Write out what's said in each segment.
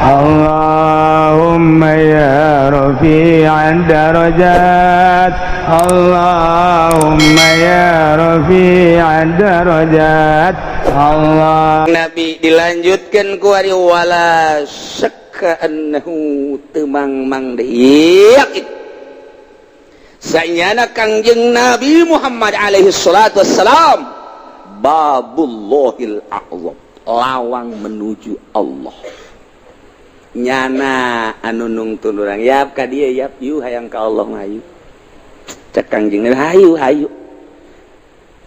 Allahumma ya rafi'ad darajat, Allahumma ya rafi'ad darajat. Allah. Nabi dilanjutkan ku ari wala syakka annahu temang-mang deui yakin saenyana Kangjeng Nabi Muhammad alaihi salatu wassalam babullahil a'zam, lawang menuju Allah. Nyana anu nungtun urang yap ka dieu yap yu hayang ka Allah hayu. Cek Kangjeng Nabi hayu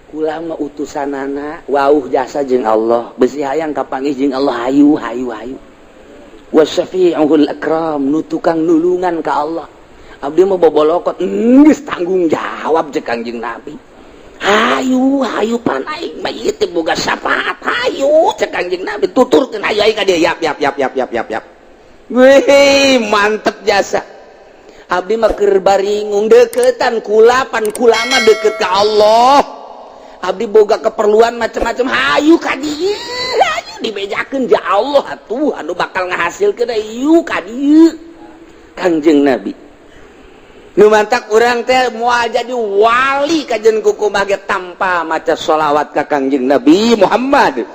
kula mah utusanana wauh jasa jeung Allah besi hayang kapanggih jeung Allah hayu wasyafi'ul akram nu tukang nulungan ka Allah abdi mah bobolokot geus tanggung jawab cek Kangjeng Nabi hayu pan aing mah ieu teh boga syafaat hayu cek Kangjeng Nabi tuturkeun hayu ka dieu yap weh mantep jasa abdi mah keur baringung deketan kula pan kula mah deket ka Allah abdi boga keperluan macam-macam hayu ka dieu hayu dibejakeun ja Allah atuh anu bakal ngahasilkeun hayu ka dieu Kangjeng Nabi nu mantak urang teh moal jadi wali kajen kukumah ge tanpa maca sholawat ka Kangjeng Nabi Muhammad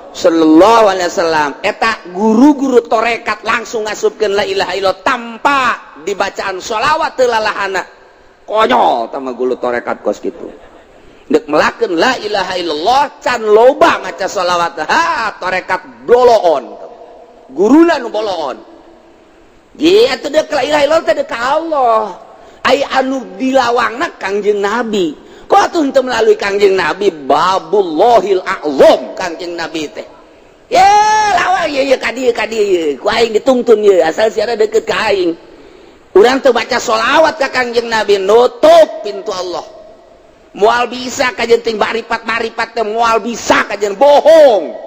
sallallahu alaihi wasallam eta guru-guru torekat langsung ngasupkeun la ilaha illallah tanpa dibacaan sholawat teu lalahana konyol tama guru torekat kos kitu dek melakeun la ilaha illallah can loba maca sholawat torekat boloon guruna nu boloon ye atuh dek la ilaha illallah teh dek ka Allah ai anu dilawangna Kangjeng Nabi kok atuh henteu melalui Kangjeng Nabi babullahil a'zam Kangjeng Nabi teh ye lawang ye ka dieu ku aing ditungtun ye asal siara deukeut ka aing urang teu baca sholawat ka Kangjeng Nabi nutup pintu Allah moal bisa kajen ting maripat teh moal bisa kajen bohong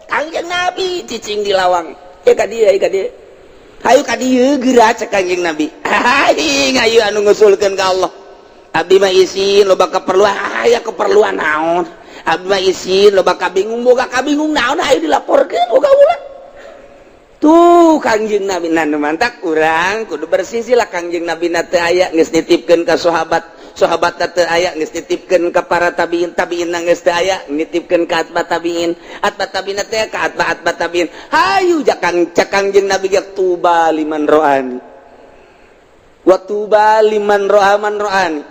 Kangjeng Nabi cicing di lawang ka dieu hayu ka dieu geura cek Kangjeng Nabi hayu anu ngusulkeun ka Allah abdi mah isin loba keperluan aya keperluan naon abdi mah isin loba kabingung boga kabingung naon hayu dilaporkeun boga ulah tuh Kangjeng Nabi nan mantak urang kudu bersisi lah Kangjeng Nabi na teu aya geus nitipkeun ka sahabat teu aya geus nitipkeun ka para tabiin geus teu aya nitipkeun ka atba tabiin teh ka atba tabiin hayu cak Kangjeng Nabi ge tuba liman ro'ani wa tuba liman ro'a man ro'ani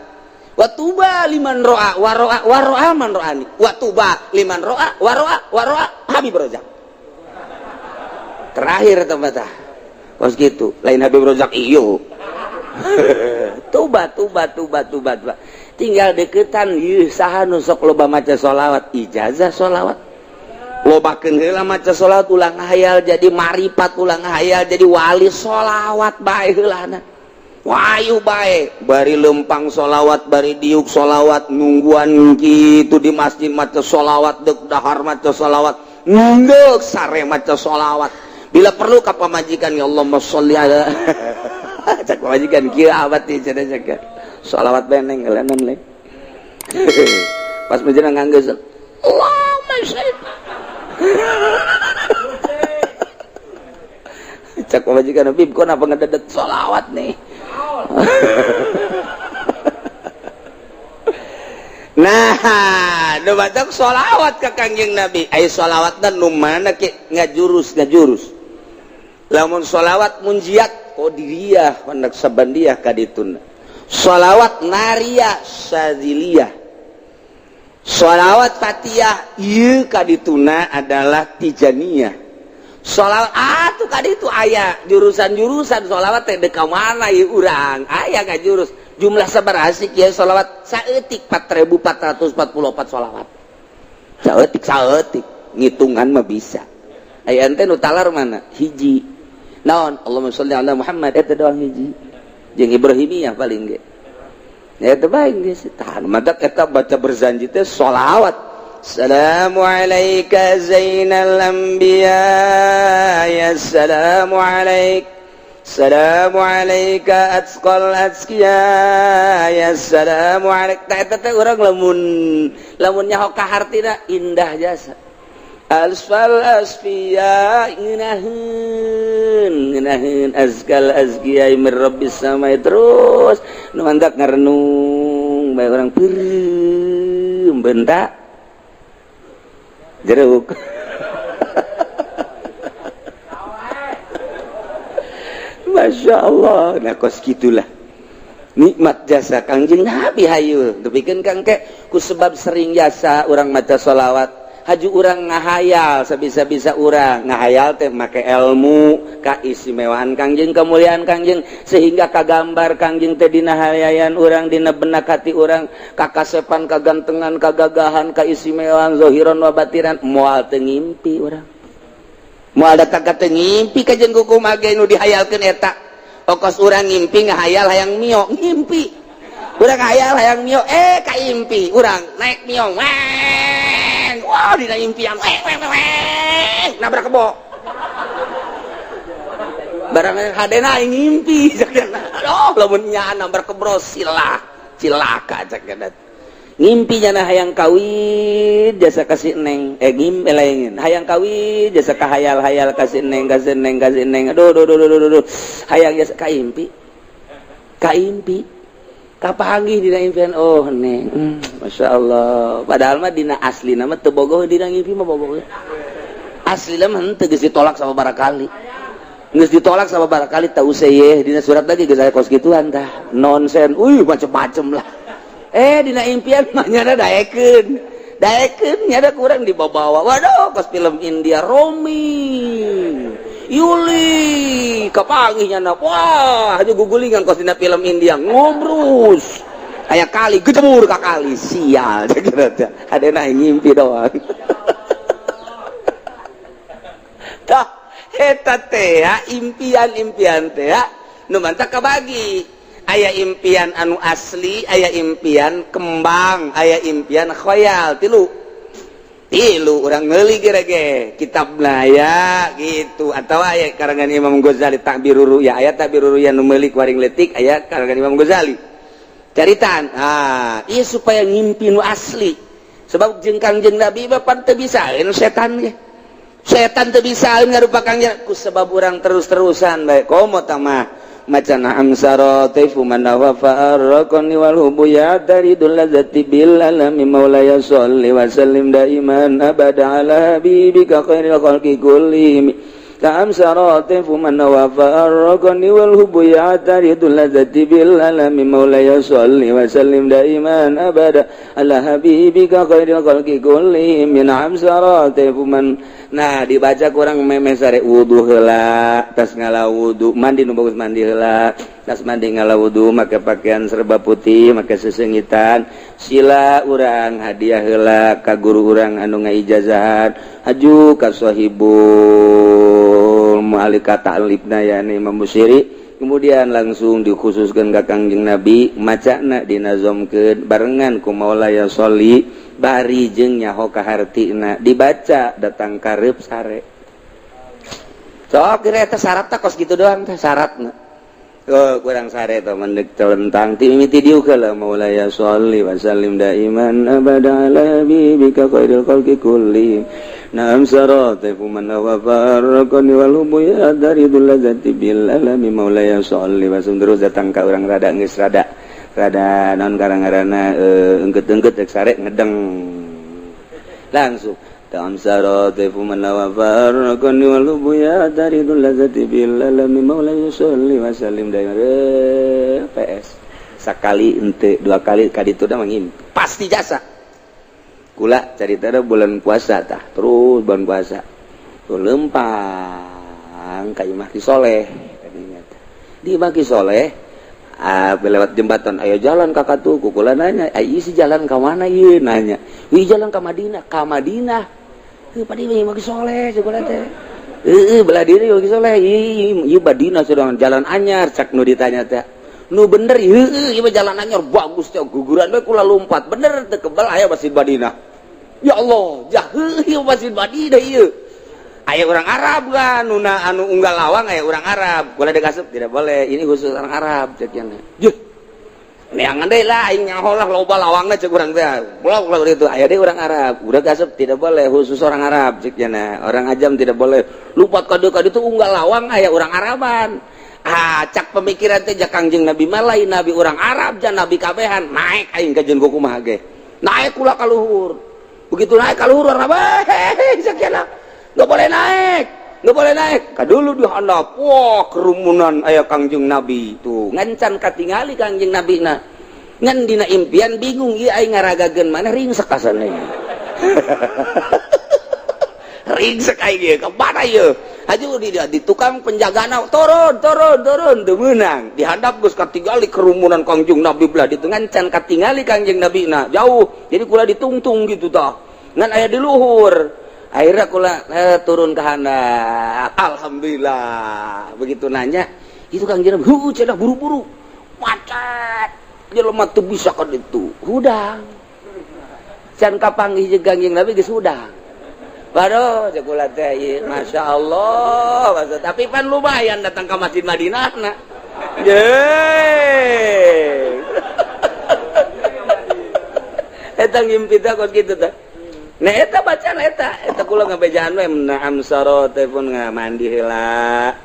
wa tuba liman ro'a wa ro'a man ro'ani wa tuba liman ro'a wa ro'a Habib Rozak terakhir teman-teman kos gitu lain Habib Rozak iyo tuba tinggal deketan ieu saha nu sok loba maca sholawat ijazah sholawat lobakeun heula maca sholawat ulang hayal jadi maripat ulang hayal jadi wali sholawat bae heulana wayu bae bari lempang sholawat bari diuk sholawat nungguan kitu di masjid maca sholawat deuk dahar maca sholawat ngeuk sare maca sholawat bila perlu ka pamajikan ya Allahumma sholli ala cak pamajikan kieu abad teh cenah jaga sholawat beneng elenan le pas menjelang nganggeus Allahumma sholli cak pamajikan Habib kok napa ngededet sholawat nih nah nu batok sholawat ka Kangjeng Nabi ai sholawatna nu mana ke ngajurus lamun sholawat munjiat qadiriyah hendak sabandiyah kadituna sholawat nariyah syadziliyah sholawat fatihah ieu kadituna adalah tijaniyah sholawat atuh kaditu aya jurusan-jurusan sholawat teh deka mana ieu urang aya ngajurus jumlah sabaraha sih kieu sholawat saeutik 4444 sholawat saeutik ngitungan mah bisa aya ente nu talar mana hiji naon Allahumma sholli ala Muhammad eta doang hiji jeung Ibrahimiyah paling ge eta bae geus tahan madak eta baca berzanji teh sholawat assalamu alayka zainal anbiya ya assalamu alayka atqal atqiya ya assalamu alayka eta teh urang lamun nyaho ka hartina indah jasa asfal asfiya ngeunaheun azkal azkiyai mir rabbis samai terus nu mantak ngarenung bae urang peureum benta jeruk Masya Allah. Nah kos gitulah nikmat jasa Kangjeng Nabi hayu dipikeun Kang ke ku sebab sering jasa urang maca sholawat haju urang ngahayal sabisa-bisa urang ngahayal teh make ilmu kaistimewaan Kangjeng kemuliaan Kangjeng sehingga kagambar Kangjeng teh dina hayayan urang dina benak hati urang kakasepan kagantengan kagagahan kaistimewaan zahiran wa batiran moal teu ngimpi urang moal datang ka teu ngimpi ka jeung kumaha ge nu dihayalkeun eta okos urang ngimpi ngahayal hayang mio ngimpi urang ngahayal hayang mio kaimpi urang naik mio wah dina impian nabrak kebo barang hadena ngimpi aduh lamun nya nabrak kebros cilaka cak gadat ngimpi nya hayang kawin jasa kasih neng ngimpi hayang kawin jasa kahayal-hayal kasih neng aduh hayang jasa kaimpi kapanggih dina impian oh neng Masya Allah padahal mah dina asli nama teu bogoh dina ngimpi mah bogoh asli mah teu geus ditolak sababaraha kali geus ditolak sababaraha kali tah useuy dina surat lagi geus aya kos gituan tah nonsen macem-macem lah dina impian mah nyana daekeun nyana kurang dibawa waduh kos film India Romi Yuli kapanggih nyana wah aja gugulingan kos dina film India ngobrus aya kali gejemur ka kali sial kira-kira adena ngimpi doang tah eta teh impian teh nu mantap kabagi aya impian anu asli aya impian kembang aya impian khoyal tilu urang meuli gerege kitabna ya gitu atau aya karangan Imam Ghazali Ta'birur Ru'ya aya Ta'birur Ru'ya nu meuli kuring leutik aya karangan Imam Ghazali caritaan ieu supaya ngimpi nu asli sebab jeung Kangjeng Nabi bapan teu bisaeun setan ge setan teu bisaeun ngarupakeun ku sebab urang terus-terusan bae komo tah mah macana amsara taifu manawa fa'arqani wal hubuyat daridul ladzati bil alami maulaya sholli wa sallim daiman abada ala habibika khairil khalqi kullihim amsara taifu manawa fa'arqani wal hubuyat daridul ladzati bil alami maulaya sholli wa sallim daiman abada ala habibika khairil khalqi kullihim min amsara taifu man. Nah dibaca kurang memeh sare wudu heula tas ngala wudu mandi nu bagus mandi heula tas mandi ngala wudu make pakaian serba putih make sesengitan sila urang hadiah heula ka guru urang anu ngaijazahan haju ka sahibul mu'alika ta'libna yani Imam Busyiri kemudian langsung dikhususkeun ka Kangjeng Nabi macana dinazomkeun barengan ku maulaya sholli bari jeung nyaho kahartina dibaca datang kareup sare sok kira eta syarat teh kos kitu doang teh syaratna kurang sare teh mendek telentang ti mimiti dieu heula maulaya sholli wa sallim daiman abada ala habibika khairil khalqi kullihim na'am sarata man wa farqani wal hubya daridul ladzati bil alami maulaya sholli wa sallim terus datang ka urang rada geus rada non garang-garana engket-engket cek sare ngedeng langsung ta'am sarate fuman wa farqani wal hubya daridul ladzati bil alami maulaya sholli wa sallim daire PS sakali ente dua kali kaditu da mangim pasti jasa kula carita da bulan puasa tah terus bulan puasa lempang ka Imah Ki Soleh tadinya di Imah Ki Soleh lewat jembatan ayo jalan kakak tuh kukula nanya ayo si jalan ke mana ieu nanya wi jalan ke Madinah padi Imah Ki Soleh kukula teh belah diri Imah Ki Soleh ieu Madinah sedang jalan anyar cak nu ditanya teh nu bener ieu jalan anyar bagus teh guguran we kula lompat bener teu kebal aya Masjid Madinah ya Allah ieu Masjid Madinah ieu aya orang Arab kan anu unggal lawang aya orang Arab boleh dikasep tidak boleh ini khusus orang Arab cekian neangan deui lah aing nyaho lah loba lawangna ceuk urang teh. Ulah itu aya deui urang Arab. Budak gasep tidak boleh khusus orang Arab ceuk cenah. Orang ajam tidak boleh. Lupat ka dieu unggal lawang aya urang Araban. Cak pemikiran teh Kangjeng Nabi mah lain nabi urang Arab jan nabi kabehan naik aing ka jeung kumaha ge. Naik kula ka luhur. Begitu naik ka luhur urang sakiana. Enggak boleh naik. Enggak boleh naik. Ka dulu di handap. Wah, kerumunan aya Kangjeng Nabi tuh. Ngancan katingali Kangjeng Nabi na. Ngan dina impian bingung ieu aing ngaragageun mana ringsek kasana. Ringsek aing ge ka mana ieu? Haju di tukang penjagana turun teu meunang. Dihandap geus katingali kerumunan Kangjeng Nabi belah ditu ngancan katingali Kangjeng Nabi na jauh. Jadi kula ditungtung gitu tah. Ngan aya di luhur. Akhirnya kula turun ke handap. Alhamdulillah. Begitu nanya, itu Kangjeng Nabi, cenah buru-buru. Macet. Jelema teu bisa ka ditu. Hudang. Can kapanggih jeung Kangjeng Nabi geus hudang. Baru kula teh Masya Allah. Tapi pan lumayan datang ke Masjid Madinah na. Yeay. Eta ngimpi teh kos kitu teh. Nah eta bacaan eta kula ngabejaan we naam saro teh pun ngamandi heula.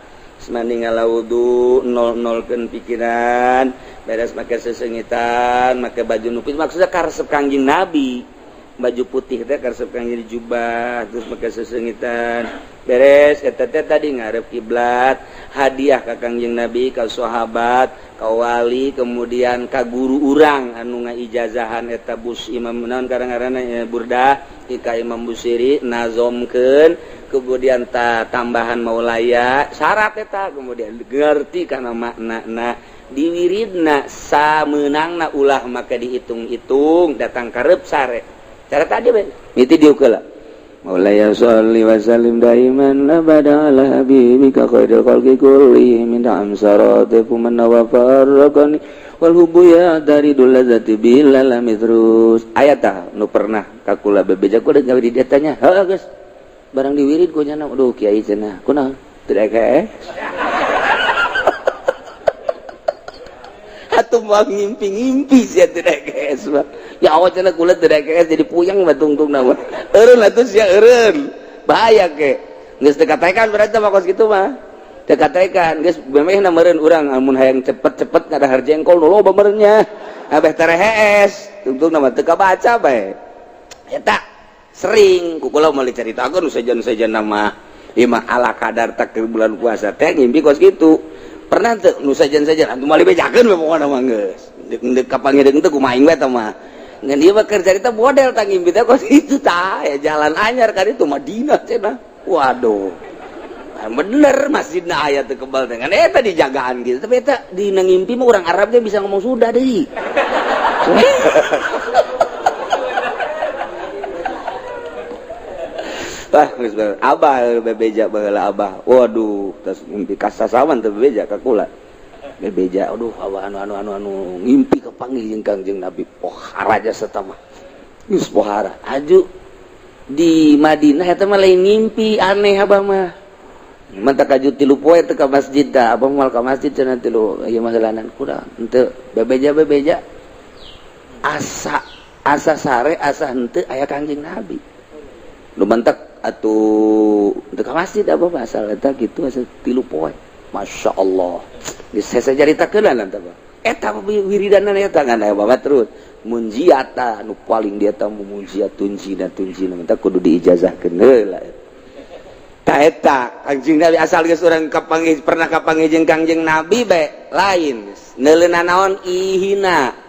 Mandi ngalawudu nol-nolkeun pikiran, beres make sesengitan, make baju nupis maksudnya karesep Kangjeng Nabi. Baju putih teh karesep Kangjeng jubah terus make sesengitan. Beres eta teh tadi ngarep kiblat, hadiah ka Kangjeng Nabi, ka sahabat, ka wali, kemudian ka guru urang anu ngaijazahan eta bus Imam naon karang-karana Burdah ka Imam Busiri nazomkeun, kemudian tambahan maulaya syarat eta, kemudian ngerti kana maknana diwiridna sameunangna ulah maka dihitung-hitung datang karep sare cara tadi be miti diukeula maulaya sholli wa sallim daiman abada ala habibika khairil khalqi kullihim min amsaratikum man wa farraqani wal hubbu ya dari dulazati bilalami terus ayat nu pernah kakula bebeja ku gawe di datanya heuh geus barang diwirid ku nya aduh kiai cenah kunaon teu daek atuh mah ngimpi-ngimpi sia teu daek ya awak cenah kula teu daek jadi puyeng mah tungtungna mah eureun atuh sia eureun bahaya ke geus teu katekan berarti mah kos kitu mah teu katekan geus memehna meureun urang amun hayang cepet-cepet ngadahar jengkol nu loba meureunnya abeh terehes tungtungna mah teu kabaca bae eta sering kukula mau dicaritakeun sajan-sajan nama imah ala kadar tak bulan puasa teh ngimpi kos kitu pernah teu nu sajan-sajan atuh mali bejakeun we pokona mah geus deuk kapangideung teh kumaha we teh mah ngan ieu mah keur carita model tah ngimpi teh kos kitu tah ya jalan anyar ka ditu Madinah cenah waduh bener masjidna aya teu kebal teh kan eta dijagaan gitu tapi eta dina ngimpi mah urang Arab teh bisa ngomong Sunda deui Wah, abah bebeja baheula abah. Waduh, tas ngimpi kasasawan teh bebeja ka kula. Bebeja, aduh, abah anu ngimpi kepanggih jeung Kangjeng Nabi. Pohara jasa eta mah. Geus pohara. Aju di Madinah eta mah lain ngimpi aneh abah mah. Manta kaju 3 poe teh ka masjid da, abah moal ka masjid cenah 3 ieu mah heulanan kurang. Henteu bebeja. Asa sare asa henteu aya Kangjeng Nabi. Nu mantak atuh teu ka masjid apa asal eta kitu asal 3 poe. Masya Allah. Geus saya caritakeun eta Pak. Eta wiridanna eta ngan aya babat terus. Munjiata nu paling dia tah munjiat tunjina manta kudu diijazahkeun heula. Ta eta Kangjeng Nabi asal geus urang kapanggih pernah kapanggih jeung Kangjeng Nabi bae lain. Neuleunan naon ihina.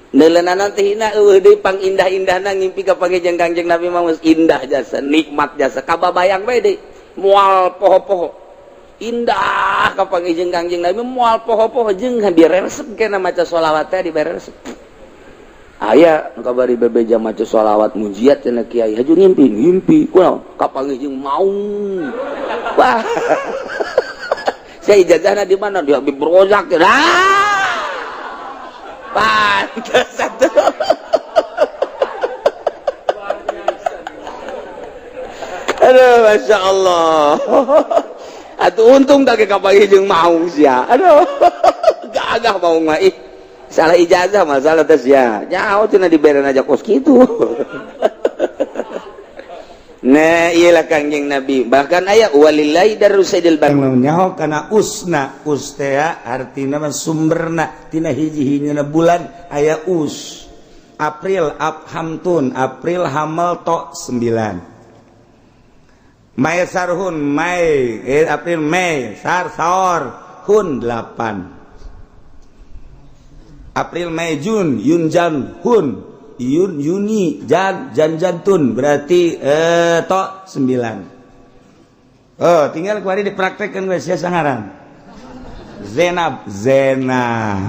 Neuleunan teh hina eueuh deui pang indah-indahna ngimpi kapanggih jeung Kangjeng Nabi mah indah jasa, nikmat jasa. Kababayang bae deui moal poho-poho. Indah kapanggih jeung Kangjeng Nabi moal poho-poho jeung diresep keneh maca sholawat teh diberesep. Aya nu kabari bebeja maca sholawat mujiat cenah kiai haju ngimpi kunaon kapanggih jeung maung. Wah. Saya ijazahna di mana? Di Habib Rozak. Pantes satu. Aduh, Masya Allah. Atuh untung tak kapanggih jeung maung sia. Aduh, gagah maung mah ih. salah ijazah masalah tes ya nyaho cenah diberen aja kos kitu. Nah iyalah kangjeng Nabi bahkan aya walillahi darrusaidil bang nyaho kana usna ustea artina mah sumberna tina hiji-hijina bulan aya us April abhamtun April hamal to 9 Mai sarhun Mai April Mei sar saor hun 8 April Mei Jun Yun Jan Hun Yun Yuni Jan Jantun berarti to 9 tinggal kemarin dipraktekkan guys ya sangaran Zenab Zena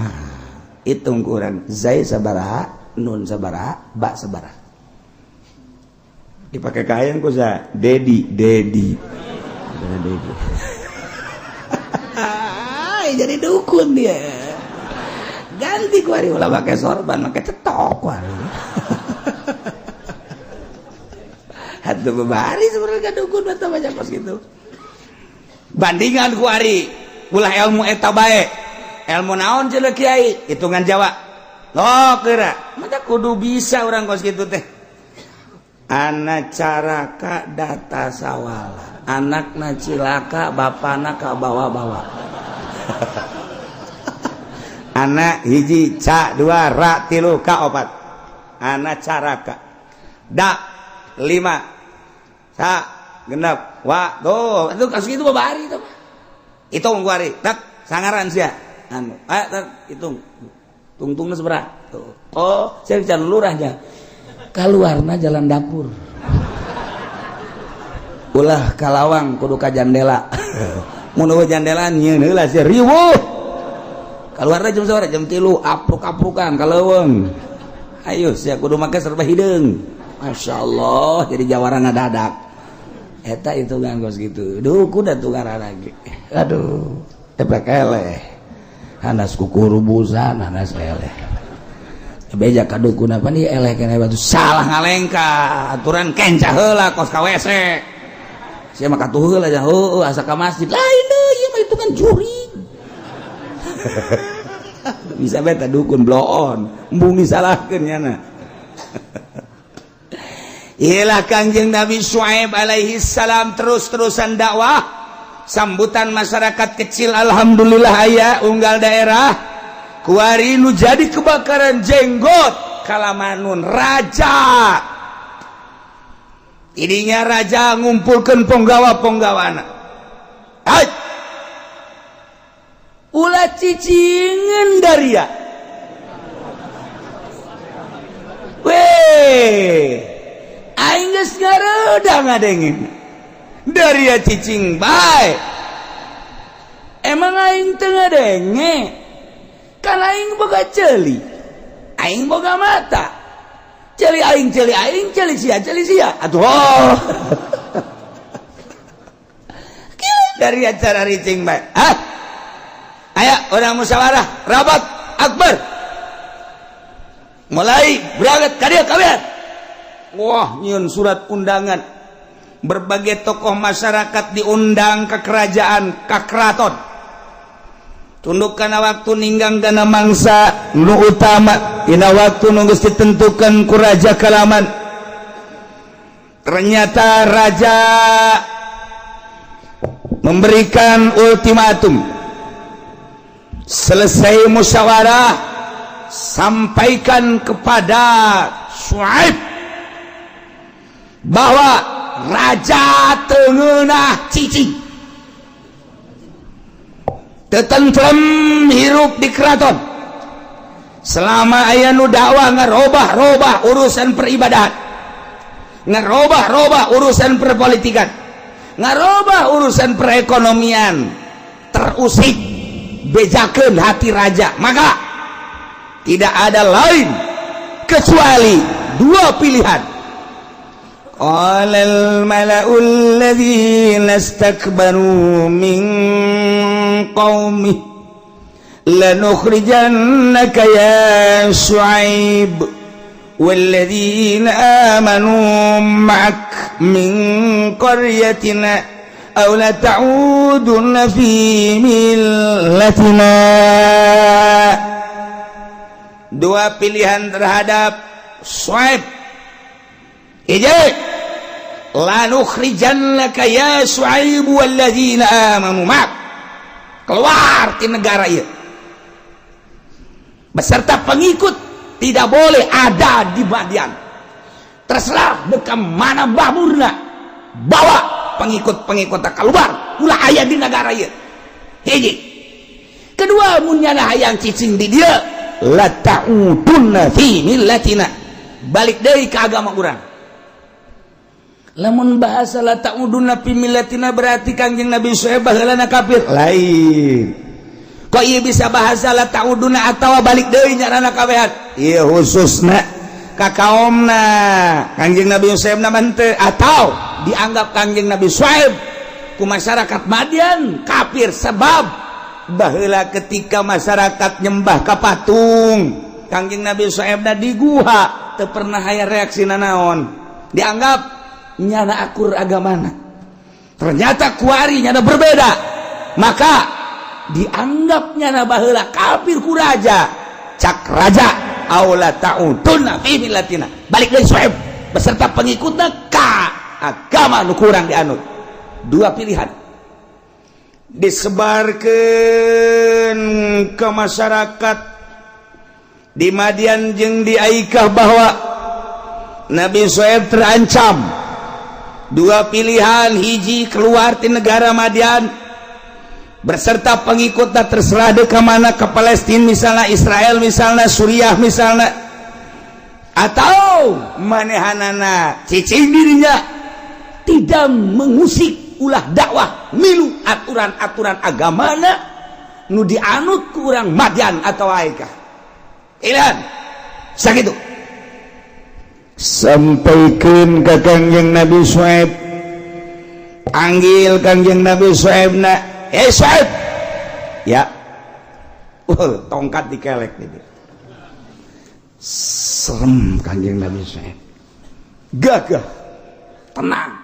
hitung kurang Zai sabaraha Nun sabaraha Ba sabaraha dipakai kain ku za Dedi jadi dukun dia ganti kuari ulah pakai sorban pakai cetok kuari hatu bebari sebenarnya dukun atau banyak kos gitu bandingan kuari ulah ilmu eta bae ilmu naon cenah kiai hitungan Jawa kira mata kudu bisa orang kos gitu teh anak caraka data sawala anakna cilaka bapana ka bawa-bawa anak hiji ca dua ra tilu ka opat anak caraka da 5 sa genep wa tuh itu kasus itu babari tuh hitung kuari tak sangaran sia anu tak hitung tungtungna sabaraha tuh saya can lurahnya keluarna jalan dapur ulah kalawang kudu ka jandela mun jandela nyieun heula sia riweuh keluarnya jam sore jam 3 apruk-aprukan kaleuweung ayo sia kudu make serba hideung Masya Allah jadi jawara ngadadak eta hitungan kos gitu dukun atuh ngaranna lagi aduh tepek eleh hanas kukurubusan hanas eleh beja ka dukun apa nih eleh keneh batu salah ngalengka aturan kencah heula kos ka WC sia mah katuh heula aja asa ka masjid lain deui ieu mah hitungan juri bisa beta dukun blow on embung disalahkeun nyana ialah kangjeng Nabi Syuaib alaihi salam terus-terusan dakwah sambutan masyarakat kecil alhamdulillah aya unggal daerah kuari nu jadi kebakaran jenggot kalamanun raja idinya raja ngumpulkeun ponggawa-ponggawana ulah cicingan daria weh aing geus ngareudang ngadengin daria cicing bae emang aing teu ngadenge kan aing boga ceuli aing boga mata ceuli aing ceuli sia atuh daria cara ricing bae ayo orang musyawarah rapat akbar mulai berangkat kadia kabinet wah nyieun surat undangan berbagai tokoh masyarakat diundang ke kerajaan ke keraton tunduk kana waktu ninggang dana mangsa nu utama dina waktu nu geus ditentukan ku raja Kalaman ternyata raja memberikan ultimatum selesai musyawarah sampaikan kepada Syuaib bahwa raja teu ngeunah cicing teu tentrem hirup di keraton selama aya nu dakwah ngarobah-robah urusan peribadahan ngarobah-robah urusan perpolitikan ngarobah urusan perekonomian terusik bejakeun hati raja maka tidak ada lain kecuali dua pilihan qalal mala'ul ladzina istakbaru min qaumi lanukhrijannaka ya Syuaib walladzina amanu ma'ak min qaryatina aw la ta'udunna fi millatina dua pilihan terhadap Syuaib. Hiji, lanukhrijannaka ya Syuaib walladzina amanu ma'ak, keluar di negara ieu beserta pengikut, tidak boleh ada di Madian, terserah beka mana baburna, bawa pengikut-pengikutnya keluar ulah aya di negara ieu. Hiji. Kedua, mun nyana hayang cicing di dieu, la ta'udunna fi millatina, balik deui ke agama urang. Lamun bahasa la ta'udunna fi millatina berarti Kangjeng Nabi Syuaib baheulana kafir. Lain. Kok ieu bisa bahasa la ta'udunna atawa balik deui nyarana kawehan? Ieu khususna ka kaumna Kangjeng Nabi Syuaib na teu, atau dianggap Kangjeng Nabi Syuaib ku masyarakat Madian kafir sebab baheula ketika masyarakat nyembah ka patung Kangjeng Nabi Syuaib na di guha teu pernah aya reaksina naon, dianggap nyana akur agamana. Ternyata kuari nyana berbeda, maka dianggap nyana baheula kafir ku raja. Cak raja aula ta'udunna fi millatina, balik deui Syuaib beserta pengikutna ka agama nu kurang dianut. Dua pilihan, disebarkan ke masyarakat di Madian jeung di Aikah bahwa Nabi Syuaib terancam. Dua pilihan, hiji keluar di negara Madian beserta pengikutnya, terserah deh ke mana, ke Palestina misalnya, Israel misalnya, Suriah misalnya, atau manehanana cicing dirinya tidak mengusik ulah dakwah milu aturan-aturan agamana nu dianut ku urang Madian atau Aikah. Pilihan sakitu sampaikan ke Kangjeng Nabi Syuaib, panggil Kangjeng Nabi Syuaib na, Syuaib ya, tongkat dikelek gitu. Serem Kangjeng Nabi Syuaib, gagah tenang,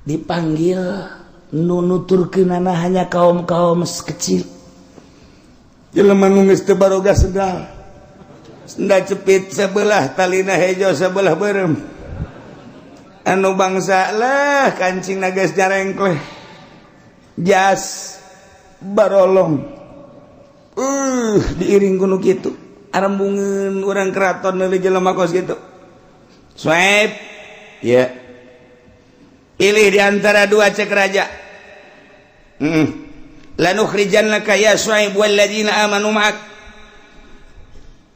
dipanggil nunuturkeunana hanya kaum-kaum kecil, jelema nu geus teu baroga sedal, senda cepit sebelah, talina hejo sebelah berem, anu bangsa lah kancing nagas jarengkleh, jas barolong, diiring kuno kitu, arembungeun urang keraton neuli jelema kos kitu. Syuaib, ya, pilih di antara dua, cek raja. Lanukhrijannaka ya Syuaib walladzina amanu ma'ak.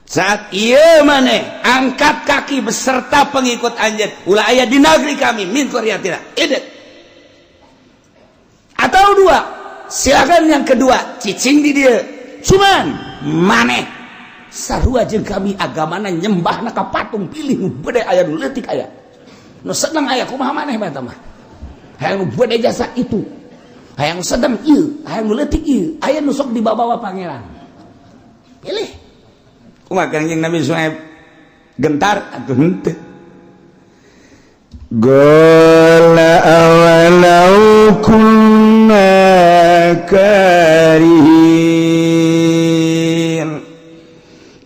Saat iya maneh angkat kaki beserta pengikut anjeun ulah aya di negeri kami min qaryatina idet. Atau dua, silakan yang kedua cicing di dia, cuman maneh sarua jeung kami agamana nyembahna ka patung, pilih nu beude aya nu leutik aya nu sedeng aya kumaha maneh bae mah, hayang nu beude jasa itu, hayang sedeng ieu, hayang nu leutik ieu, aya nu sok dibawa pangeran, pilih. Kumaha Kangjeng Nabi Syuaib gentar atuh henteu. Qala awalau kunna karihin.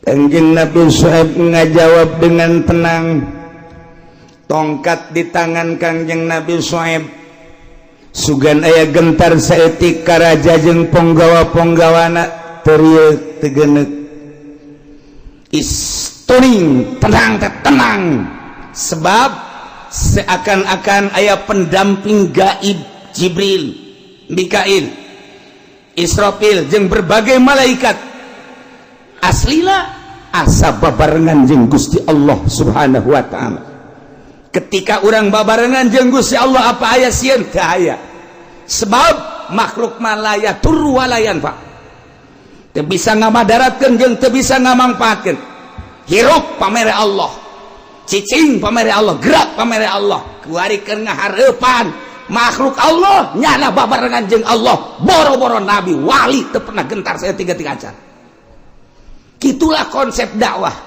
Kangjeng Nabi Syuaib ngajawab dengan tenang. Tongkat di tangan Kangjeng Nabi Syuaib, sugan aya gentar saeutik ka raja jeung ponggawa-ponggawana teu rieu teu geuneuk. Isturing tenang, sebab seakan-akan ayah pendamping gaib Jibril, Mikail, Israfil jeung berbagai malaikat aslina asa babarengan jeung Gusti Allah Subhanahu wa ta'ala. Ketika orang babarengan jeung Gusti Allah apa aya sieun teu aya, sebab makhluk malaya tur walayan Pak teu bisa ngamadaratkeun jeung teu bisa ngamangpaatkeun. Hirup pamere Allah, cicing pamere Allah, gerak pamere Allah, kuarikeun ngahareupan makhluk Allah nyana babarengan jeung Allah. Boro-boro nabi wali teu pernah gentar saya tiga acan. Kitulah konsep dakwah.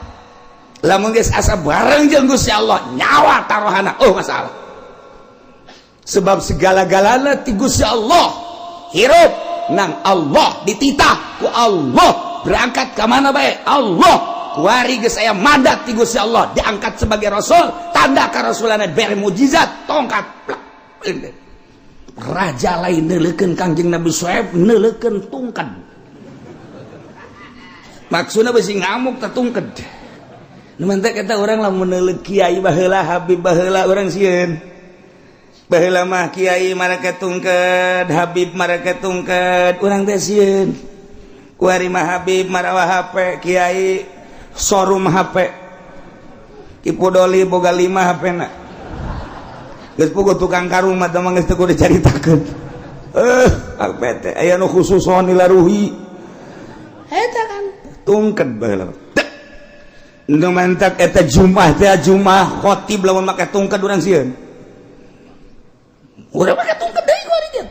Lamun geus asa bareng jeung Gusti Allah nyawa tarohana masalah. Sebab segala-galana ti Gusti Allah. Hirup nang Allah, dititah ku Allah, berangkat ke mana bae Allah, kuari geus aya madat ti Gusti Allah diangkat sebagai rasul, tanda karasulanna bere mujizat tongkat. Raja lain neuleukeun Kangjeng Nabi Syuaib neuleukeun tungked. Maksudna beusi ngamuk teh tungked. Nu mantep eta urang lamun neuleuk kiai baheula Habib baheula urang sieun. Baheula mah kiai marake tungked, Habib marake tungked, urang teh sieun. Kuari mah Habib marawa HP, kiai showroom HP. Ibu Doli boga 5 HP-na. Geus puguh tukang karung mah teh geus teu kudu dicaritakeun. HP teh aya nu khusus nilaruhi. Eta kan tungked baheula. Nu mantap eta Jumat teh Jumat khotib lamun make tungked urang sieun. Urang make tungked deui ku ari dieu.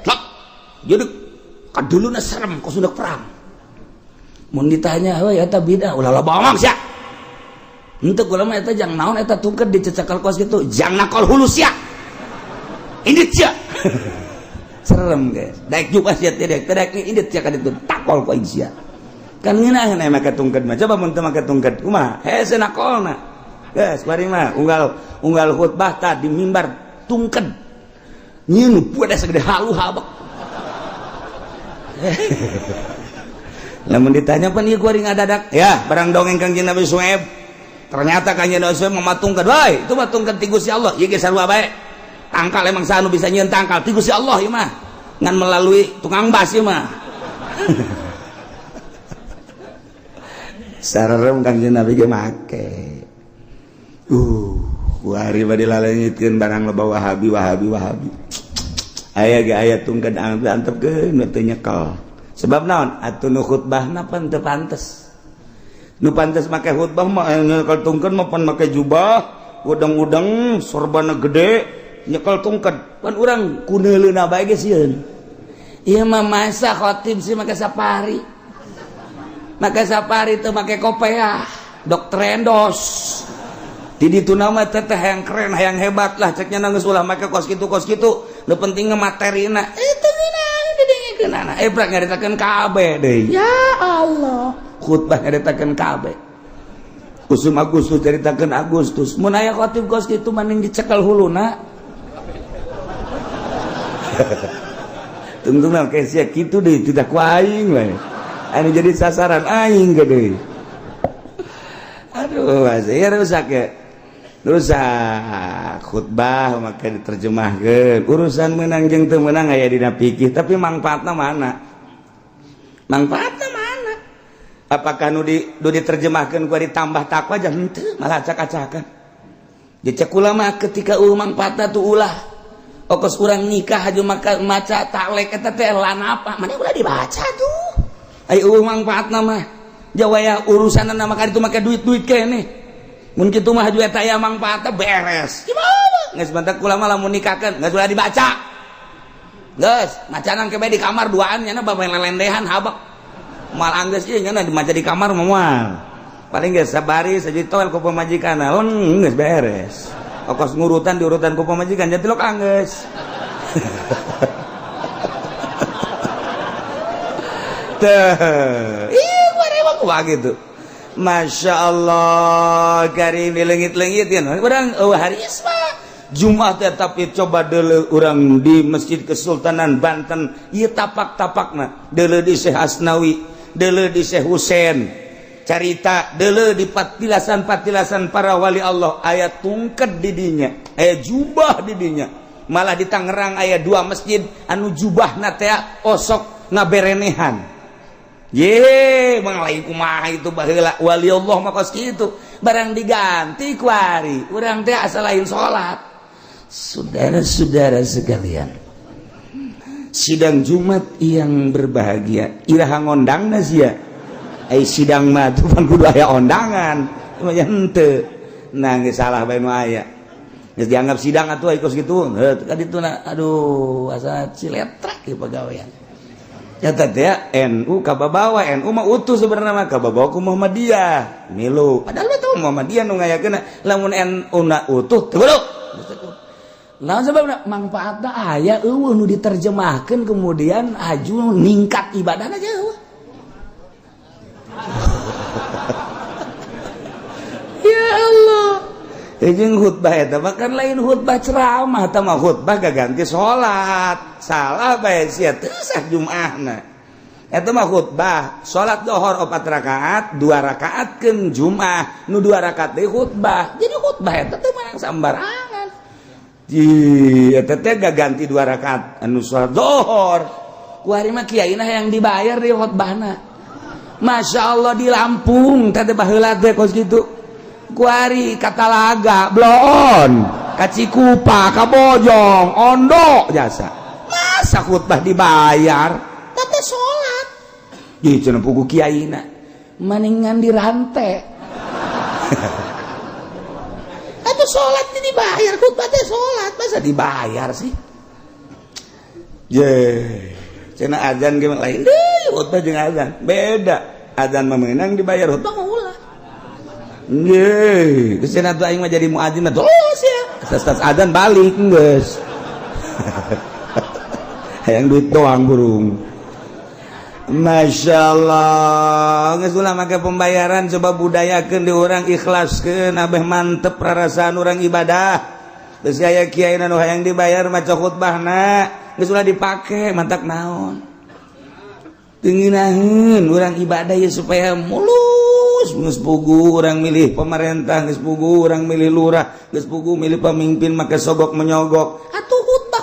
Jadi kaduluna serem kos sudah perang. Mun ditanya, "Woi eta bidah ulah bohong sia." Henteu kula mah eta jang naon eta tungked dicecekal kos kitu, jang nakol hulus sia. Indit sia. Serem guys. Daek juga sia teh daek indit sia ka ditu takol ku aing sia. Kan ngeunah aya make tungked mah. Coba mun teu make tungked kumaha? Hese nakolna. Geus kuari mah unggal khutbah tah di mimbar tungked. Nyeun pueda sagede halu habak. Lamun ditanya pan ieu kuari ngadadak, ya barang dongeng Kangjeng Nabi Syuaib. Ternyata Kangjeng Nabi Syuaib mematungkeun, "Woi, itu mah tungked ti Gusti Allah." Ieu ge sarua bae. Tangkal emang sanu bisa nyeun tangkal ti Gusti Allah ieu mah. Ngan melalui tukang bas ieu mah. Sararem Kangjeng Nabi ge make. Kuari bade lalengitkeun barang loba Wahabi. Aya ge aya tungked antepkeun teu nyekel. Sebab naon? Atuh nu khutbahna pan teu pantes. Nu pantes make khutbah mah nyekel tungked mah pan make jubah, udeng-udeng, sorbana gede, nyekel tungked. Pan urang kuneuleuna bae ge sieun. Ieu mah masa khotib sih make sapari. Make sapari teu make kopiah, dok trendos. Di ditu nama teteh yang keren, yang hebat lah ceknya nangis ulah make kos kitu. Nu penting materina. Itu kenana ebrak ngaritakeun kabeh deui. Ya Allah. Khutbah ngaritakeun kabeh. Kusum Agustus caritakeun Agustus. Mun aya khotib kos kitu mending dicekel huluna. Tungtungna ke sia kitu deui tidak ku aing we. Anu jadi sasaran aing ge deui. Aduh, saya rusak ya. Rusak khutbah maka diterjemahkeun. Urusan menang jeung teu menang aya dina fikih, tapi manfaatna mana? Apakah nu diterjemahkeun ku ditambah takwa aja henteu, malah acak-acakan. Dicek ulama ketika manfaatna tu ulah. Okos urang nikah aju maca taklek eta teh lan apa? Mane ulah dibaca tuh. Ai manfaatna mah. Jawaya urusanna maka ditu make duit-duit keneh. Mun kitu mah haju eta aya mangpaatna beres. Gimana? Geus bantak ulama lamun nikahkeun, geus ulah dibaca. Geus, macanan ke bae di kamar duaan nya bae lelendehan habak. Moal anggeus ieu nya dimaca di kamar moal. Paling geus sabari sajitoel ku pamajikanna, geus beres. Okos ngurutan diurutan ku pamajikan jadi lok anggeus. Teh. Ih, kumaha kumaha gitu. Masya Allah karim di lengit-lengit ya. Orang haris mah Jumat ya tapi coba dulu orang di Masjid Kesultanan Banten. Iya tapak-tapakna. Dulu di Syekh Asnawi, dulu di Syekh Husein. Carita dulu di patilasan-patilasan para wali Allah. Ayat tungked di dinya, ayat jubah di dinya. Malah di Tangerang ayat 2 masjid anu jubahna teh osok ngaberenehan. Ye, mengalai kumaha itu baheula wali Allah mah kos kitu. Barang diganti kuari, urang teh asa lain salat. Saudara-saudara sekalian, sidang Jumat yang berbahagia, iraha ngondangna sia. Ai sidang mah tuh pan kudu aya ondangan. Mah henteu. Nah, geus salah bae nu aya. Geus dianggap sidang atuh kos kitu. Kadituna aduh asa ciletrek ieu pagawean. Nyata teh NU kababawa NU mah utuh sebenarnya mah kababawa ku Muhammadiyah milu padahal mah teu Muhammadiyah nu ngayakeun lamun NU na utuh teu kudu naon sababna manfaatna aya eueuh nu diterjemahkeun kemudian aju ningkat ibadahna jeuh khutbah eta bahkan lain khutbah ceramah eta mah khutbah ganti salat salah bae sia teu sah Jumaahna eta mah khutbah salat zuhur 4 rakaat 2 rakaatkeun Jumaah nu 2 rakaat teh khutbah jadi khutbah eta teh menang sambarangan eta teh ganti 2 rakaat anu salat zuhur ku ari mah kiaina yang dibayar di khutbahna Masya Allah di Lampung teh baheula teh kos kitu kuari Katalaga, Bloon, Kacikupa, Kabojong, Ondo jasa. Masa khutbah dibayar? Tapi sholat. Jadi cenah pugu kiaina, maningan dirantai. Itu sholat dibayar, khutbah teh sholat, masa dibayar sih? Cenah azan gimana lain? Khutbah jeung azan beda. Azan memenang dibayar, khutbah ulah. Nggih, kesana tuh aing mah jadi muadzin mah terus ya. Sesat adzan balik geus. Hayang duit doang burung. Masyaallah, geus ulah make pembayaran coba budayakeun di urang ikhlaskeun abeh mantep rarasaan urang ibadah. Geus aya kiai nu hayang dibayar maca khutbahna, geus ulah dipake mantak naon. Teungeunaheun urang ibadah ya supaya mulus. Geus pugu urang milih pemerintah, geus pugu urang milih lurah, geus pugu milih pemimpin make sogok menyogok. Atuh khutbah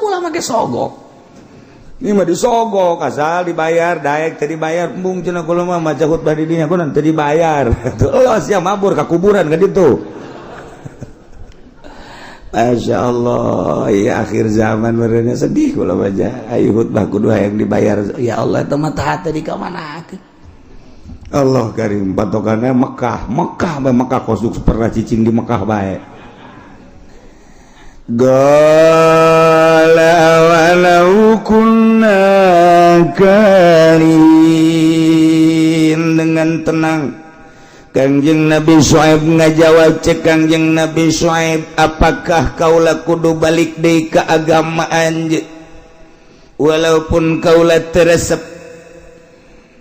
ulah make sogok. Ini mah disogok asal dibayar, daek teu dibayar, embung cenah kula mah maca khutbah di dinya kunaon teu dibayar. Tuh sia mabur ka kuburan ka ditu. Masya Allah, ya akhir zaman merenya sedih kula baca. Ayo khutbah kudu hayang dibayar. Ya Allah, eta mah tah tadi ka manakeun. Allah karim patokannya Mekah kosuk pernah cicing di Mekah bae gala walau kunna karin dengan tenang Kangjeng Nabi Syuaib ngajawab cek Kangjeng Nabi Syuaib apakah kaulah kudu balik deui ka agama anjeun walaupun kaulah teresep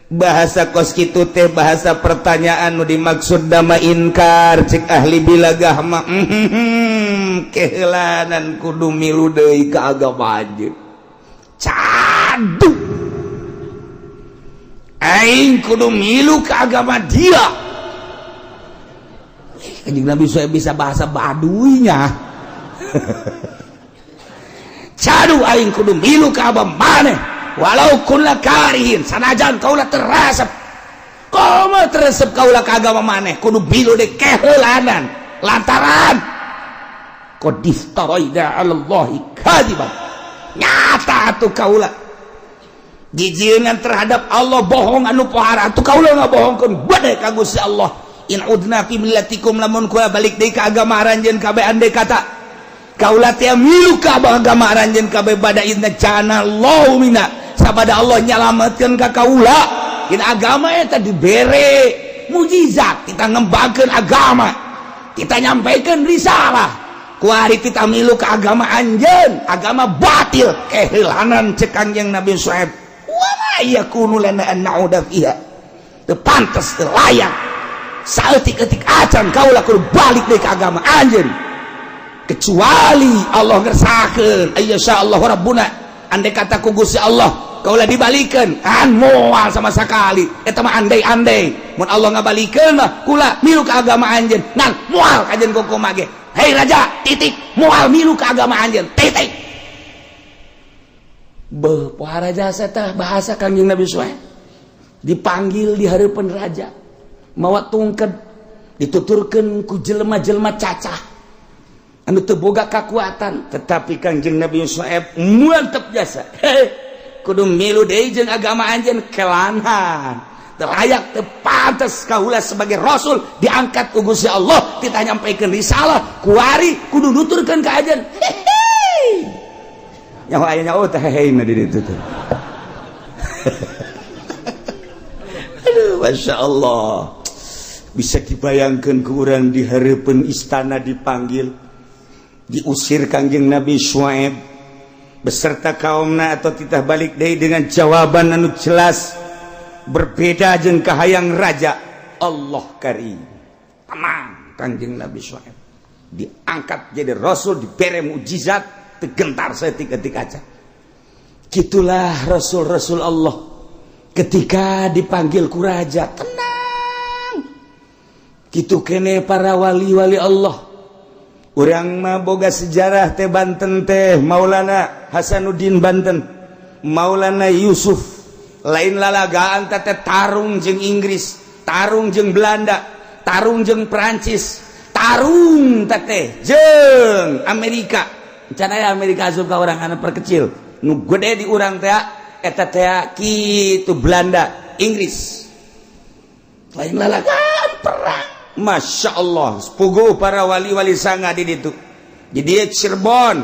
bahasa kos kitu teh bahasa pertanyaan nu dimaksud dama inkar cek ahli bilagah mah keheulanan kudu milu deui ka agama anjeun cadu aing kudu milu ka agama dia Kanjeng Nabi saya bisa bahasa baduinya cadu aing kudu milu ka agama maneh walau kunla karihin sanajan kaulah terasep komo teresep kaulah ke agama maneh kudu bilu de keheulanan lantaran qadiftaraida 'alallahi kadiban nyata atuh kaulah jijieungan terhadap Allah bohong anu pohara atuh kaulah ngabohongkeun bade ka Gusti Allah in udna fi millatikum lamun kula balik deui ka agama aranjeun kabeh andai kata kaulah teh milu ka agama aranjeun kabeh badaina cana Allah mina sabada Allah nyalametkeun ka kaula dina agama eta dibere mujizat kita ngembangkeun agama kita nyampaikeun risalah ku ari kita milu ka agama anjeun agama batil keheulanan cek Kangjeng Nabi Syuaib wa ma yakunu lana an na'uda fiha teu pantes teu layak saeutik-eutik acan kaula kudu balik deui ka agama anjeun kecuali Allah ngersakakeun ayyasha Allah rabbuna andai kata ku Gusti Allah kaulah dibalikeun an moal sama sekali eta mah andai-andai mun Allah ngabalikeun mah kula milu ka agama anjeun ngan moal kajen kumaha ge hei raja titik moal milu ka agama anjeun titik beuh poha raja teh bahasa Kangjeng Nabi Syuaib dipanggil di hareupeun raja mawa tungked dituturkeun ku jelema-jelema cacah anu teu boga kakuatan tetapi Kangjeng Nabi Syuaib mantep jasa kudu milu deui jeung agama anjeun kelanan terayak teu pantes kaula sebagai rasul diangkat ku Gusti Allah kita nyampaikeun risalah kuari kudu nuturkeun ka anjeun nyawa aya nyawa teh heheina di ditu teh aduh masyaallah bisa dibayangkeun ku urang di hareupeun istana dipanggil diusir Kangjeng Nabi Syuaib beserta kaumna atau titah balik deui dengan jawaban anu jelas berbeda jeung kahayang raja Allah karim tenang Kangjeng Nabi Syuaib diangkat jadi rasul, diberi mukjizat, tegentar setik-etik aja. Gitulah rasul-rasul Allah ketika dipanggil ku raja tenang. Gitu kene para wali-wali Allah. Urang mah boga sejarah teh Banten teh Maulana Hasanuddin Banten, Maulana Yusuf, lain lalagaan teh tarung jeung Inggris, tarung jeung Belanda, tarung jeung Perancis, tarung teh jeung Amerika. Canaya Amerika asup ka urang anu perkecil. Nu gede di urang teh eta teh kitu Belanda, Inggris. Lain lalagaan perang. Masya Allah, sepugu para wali-wali sanga di ditu. Jadi Cirebon,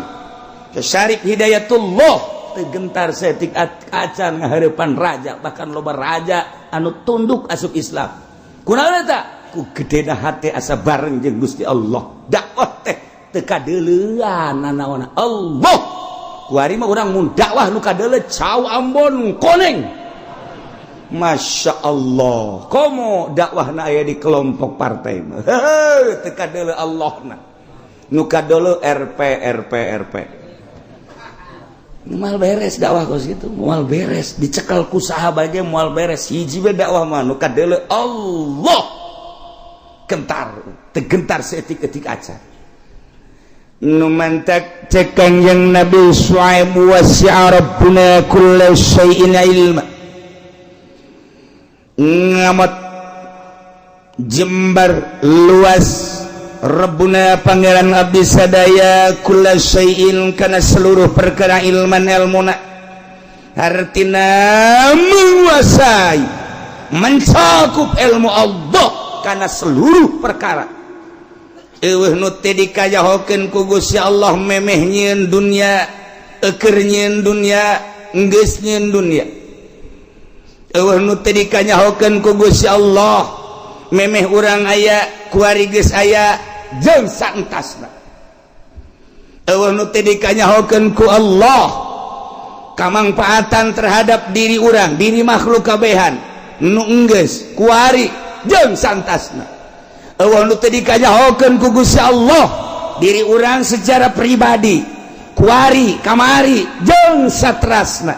Syarif Hidayatullah, tegentar setik acan ngahareupan raja, bahkan loba raja anu tunduk asup Islam. Kunaon eta? Ku gedena hate asa bareng jeung Gusti Allah. Dakwah teh teu kadeuleuan nanaonna Allah. Ku ari mah urang mun dakwah nu kadeuleu cau Ambon koneng. Masya Allah, komo dakwah na aya di kelompok partai mah. Teka dulu Allah na. Nuka dulu RP. Mual beres dakwah kos gitu, mual beres. Dicekal ku sahabat aja mual beres. Hiji be dakwah mah nuka dulu Allah. Kentar, tegentar seetik-etik aca. Nu mantak cekang yang Nabi Syuaib wasi'a rabbuna kulla syai'in ilma. Ngamat jembar luas Rabbuna pangeran abdi sadaya kulla syai'in kana seluruh perkara ilman ilmuna, artina menguasai mencakup ilmu Allah kana seluruh perkara. Eueuh nu teh dikayahokeun ku Gusti Allah memeh nyieun dunya, eukeur nyieun dunya, geus nyieun dunya. Eueuh nu teh dikanyahokeun ku Gusti Allah memeh urang aya kuari geus aya jeung saentasna. Eueuh nu teh dikanyahokeun ku Allah kamangpaatan terhadap diri urang, diri makhluk kabehan nu enggeus kuari jeung saentasna. Eueuh nu teh dikanyahokeun ku Gusti Allah diri urang secara pribadi kuari kamari jeung satrasna.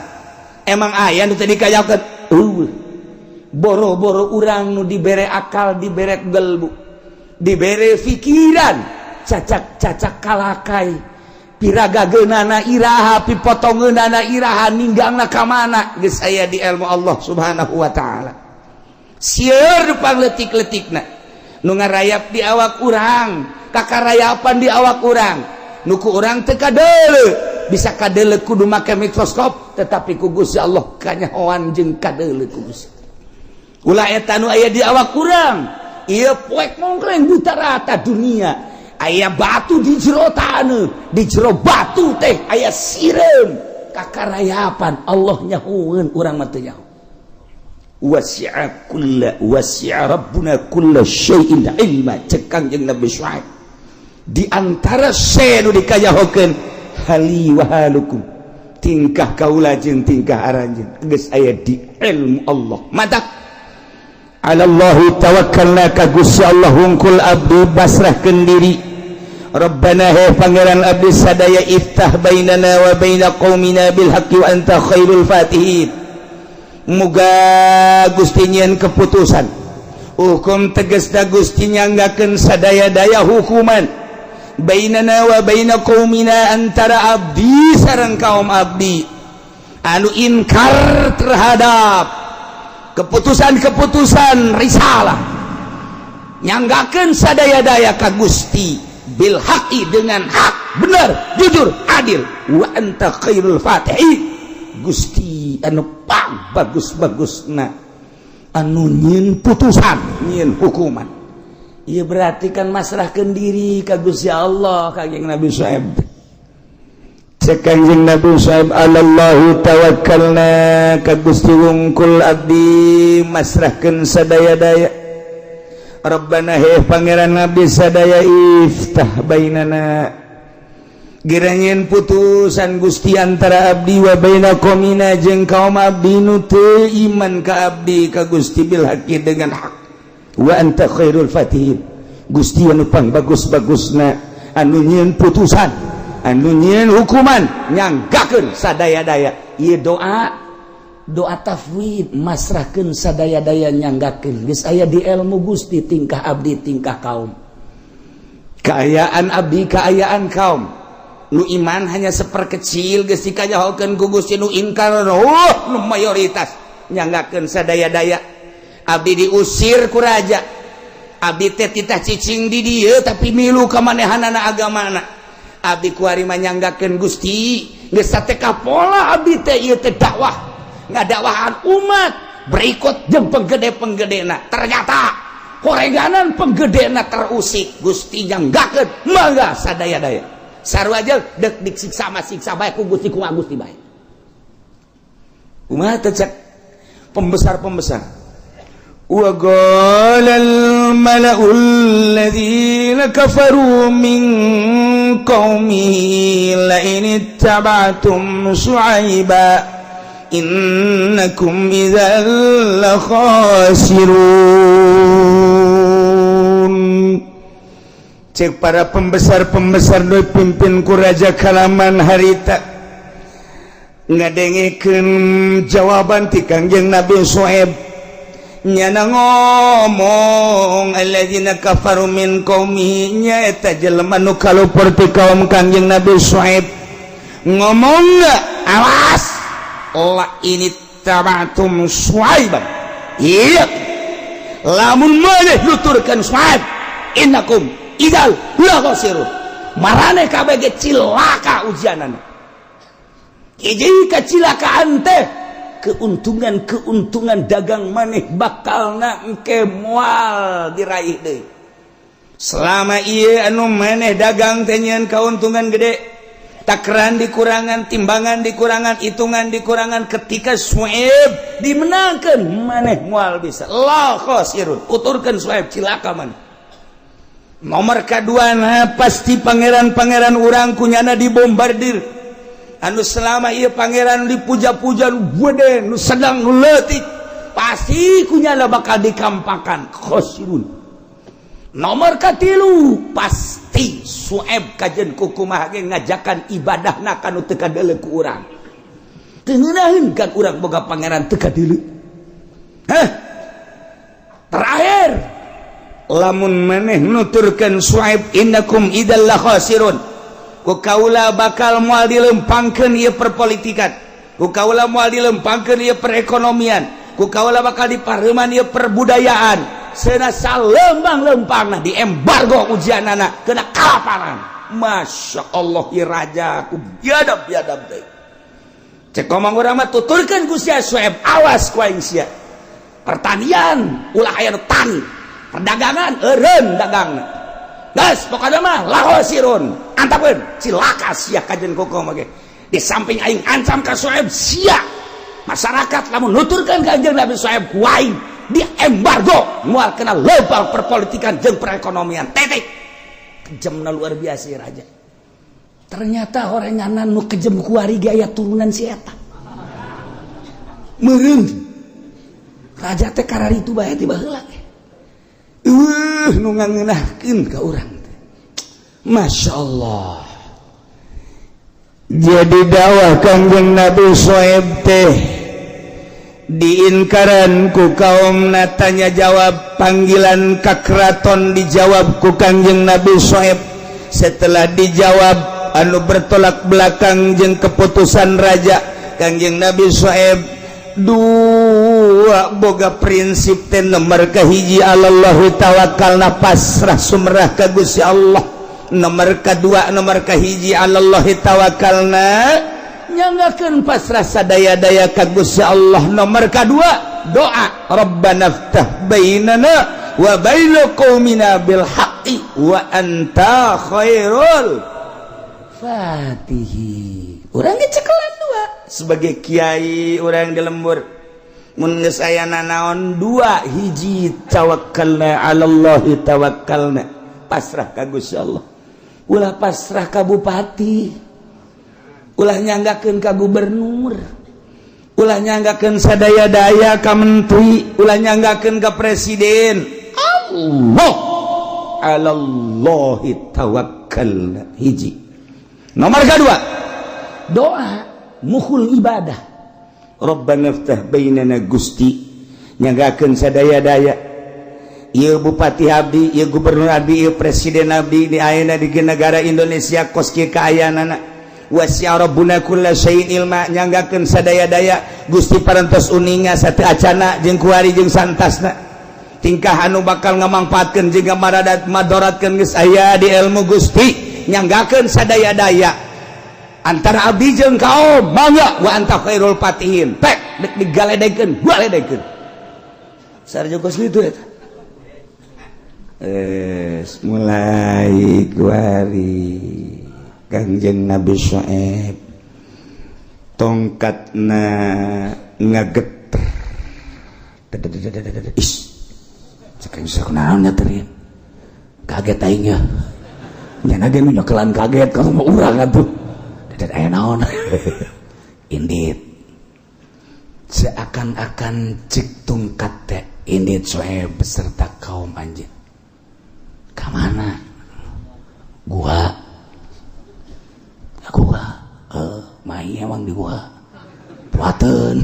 Emang aya nu teh dikanyahokeun boro-boro urang nu dibere akal, dibere gelbu, dibere pikiran, cacak kalakai, piragageunana iraha, pipotongeunana iraha, ninggangna ka mana geus aya di ilmu Allah Subhanahu wa taala. Sieun pangletik-letikna nu ngarayap di awak urang, kakarayapan di awak urang, nu ku urang teu kadeuleu. Bisa kadeuleu kudu make mikroskop, tetapi ku Gusti Allah kanyahoan jeung kadeuleu ku Gusti. Ulah eta nu aya di awak urang, ieu poek mongkleng buta rata dunia. Aya batu di jero taneuh, di jero batu teh aya sireum kakarayapan. Allah nyahoeun urang mah teu nyaho. Wasi'a rabbuna kulla syai'in ilma, cekang jeung Nabi Syuaib. Di antara se nu dikayahokeun hali wa halukum, tingkah kaula jeung tingkah aranjeun geus aya di ilmu Allah. Matak alallahi tawakkalna ka Gusti Allah hungkul abdi basrahkeun diri. Rabbana he pangeran abdi sadaya iftah bainana wa baina qaumina bil haqqi wa anta khairul fatihin. Muga Gusti nyieun keputusan hukum tegasna Gusti nyanggakeun sadaya-daya hukuman bainana wa baina qaumina antara abdi sareng kaum abdi anu inkar terhadap keputusan-keputusan risalah, nyanggakeun sadaya-daya ka Gusti bil haqi dengan hak, benar, jujur, adil. Wa anta khairul fatihin, Gusti anu bagus-bagusna anu nyieun putusan, nyieun hukuman. Ia berarti kan masrahkeun diri ka Gusti Allah, kageng Nabi Syuaib. Cek kanjeng Nabi Syuaib, alallahu tawakkalna ka Gusti wungkul abdi masrahkeun sadaya-daya. Rabbana he pangeran Nabi sadaya iftah bainana, giranyeun putusan Gusti antara abdi wa baina qaumina jeung kaum abdi nu teu iman ka abdi ka Gusti bil haqqi dengan hak. Wa anta khairul fatihin, Gusti anu pang bagus-bagusna anu nyieun putusan anu nyieun hukuman nyanggakeun sadaya-daya ieu doa tafwid masrahkeun sadaya-daya nyanggakeun geus aya di ilmu Gusti tingkah abdi tingkah kaum kaayaan abdi kaayaan kaum nu iman hanya seperkecil geus dikajahokeun ku Gusti nu ingkar nu mayoritas nyanggakeun sadaya-daya abdi diusir ku raja abdi teh titah cicing di dieu tapi milu ka manehanana agamana abdi kuari manyanggakeun Gusti geus teh kapola abdi teh ieu teh dakwah ngadakwahan umat berikut jeung penggede-penggedena ternyata koreganan penggedena terusik Gusti nyanggakeun mangga sadaya-daya sarua aja dek disiksa mah siksa bae ku Gusti kumaha Gusti bae kumaha teh cek pembesar-pembesar wa qalal malaul ladzina kafaru min qaumihi la in ittaba'tum syu'aiba innakum idzal la khasirun cek para pembesar-pembesar nu pimpin ku raja kalaman harita ngadengekeun jawaban ti Kangjeng Nabi Syuaib nyana ngomong alladzina kafaru min qaumihi nya eta jelema nu kalupur ti kaum Kangjeng Nabi Syuaib ngomong awas la ini tabatum Syuaiban iya lamun maneh nuturkeun Syuaib innakum idal la khasirun marane kabeh ge cilaka ujianana hiji kacilakaan teh keuntungan dagang maneh bakalna engke moal diraih deui selama ieu anu maneh dagang teh nyieun kauntungan gede takran dikurangan timbangan dikurangan hitungan dikurangan ketika Syuaib dimenangkan maneh moal bisa la khasirun uturkeun Syuaib cilaka man nomor kaduana pasti pangeran-pangeran urang kunyana dibombardir anu selama ieu pangeran dipuja-puja nu gede nu sedang nu leutik pasti kunyana bakal dikampakan khasirun nomor katilu pasti Syuaib kajen kukumaha ge ngajakan ibadahna kanu teu kadeuleu ku urang teu ngeunaheun kan urang boga pangeran teu kadeuleu terakhir lamun maneh nuturkeun Syuaib innakum idzal la khasirun ku kaula bakal moal dilempangkeun ieu perpolitikan ku kaula moal dilempangkeun ieu perekonomian ku kaula bakal dipareuman ieu perbudayaan senasa lembang-lembangna di embargo ujianana kena kalaparan Masya Allah ieu raja ku biadab teh cek ngomong urang mah tuturkeun ku sia Syuaib awas ku aing sia pertanian ulah aya nu tani perdagangan eureun dagangna geus pokona mah la khasirun antapkeun cilaka sia kajen kokom ge di samping aing ancam ka Syuaib sia masyarakat lamun nuturkeun ka Kangjeng Nabi Syuaib ku aing di embargo moal kena leumpang perpolitikan jeung perekonomian titik kejemna luar biasa ya raja ternyata horenganan nu kejem kuari ge aya turunan si eta meureun raja teh kararitu bae ti baheula nu ngangeunahkeun ka urang teh Masya Allah jadi dakwah Kangjeng Nabi Syuaib teh diinkaran ku kaum tanya jawab panggilan ka keraton dijawab ku Kangjeng Nabi Syuaib setelah dijawab anu bertolak belakang jeung keputusan raja Kangjeng Nabi Syuaib dua boga prinsip teh nomor kahiji Allahu tawakkalna pasrah sumrah ka Gusti Allah nomor kedua nomor kahiji Allahu tawakkalna nyanggakeun pasrah sadaya-daya ka Gusti Allah nomor kedua doa Rabbana ftah bainana wa baina qaumina bil haqqi wa anta khairul fatihi urang cekelan dua sebagai kiai urang di lembur mun geus aya nanaon dua hiji tawakkalna 'alallahi tawakkalna pasrah ka Gusti Allah ulah pasrah ka bupati ulah nyanggakeun ka gubernur ulah nyanggakeun sadaya-daya ka menteri ulah nyanggakeun ka presiden Allah 'alallahi tawakkal tawakkal hiji. Nomor kedua doa mukhul ibadah. Rabbana ftah bainana Gusti nyagakeun sadaya-daya ieu bupati abdi, ieu gubernur abdi, ieu presiden abdi di ayeuna di negara Indonesia kos kieu kaayaanana wasi'a rabbuna kulla syai'in ilma nyagakeun sadaya-daya Gusti parantos uninga sateu acana jeung kuari jeung santasna tingkah anu bakal ngamangpaatkeun jeung madaratkeun geus aya di ilmu Gusti nyagakeun sadaya-daya antara abdi jeung kaum mangga wa anta khairul fatihin pek dek digaledekeun galedekeun sareng kos kitu eta mulai kuari Kangjeng Nabi Syuaib tongkatna ngageter is saking sakunaon nyaterin kaget aing nya nya ge nyokelan kaget kalau mau urang atuh dadat aya naon indit seakan-akan cik tungkat teh indit Syuaib beserta kaum anjeun ka mana gua mai emang di gua puateun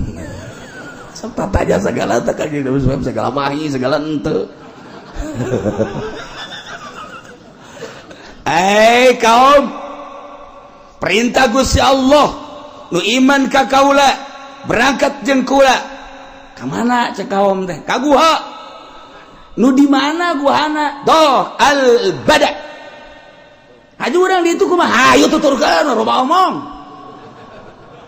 serta tanya segala teh Kanjeng Nabi Syuaib segala mahi segala henteu kaum perintah Gusti Allah nu iman ka kaula berangkat jeung kula ka mana cek kaum teh ka guha nu di mana guhana doh al bada aju urang di itu kumaha hayu tuturkeun loba omong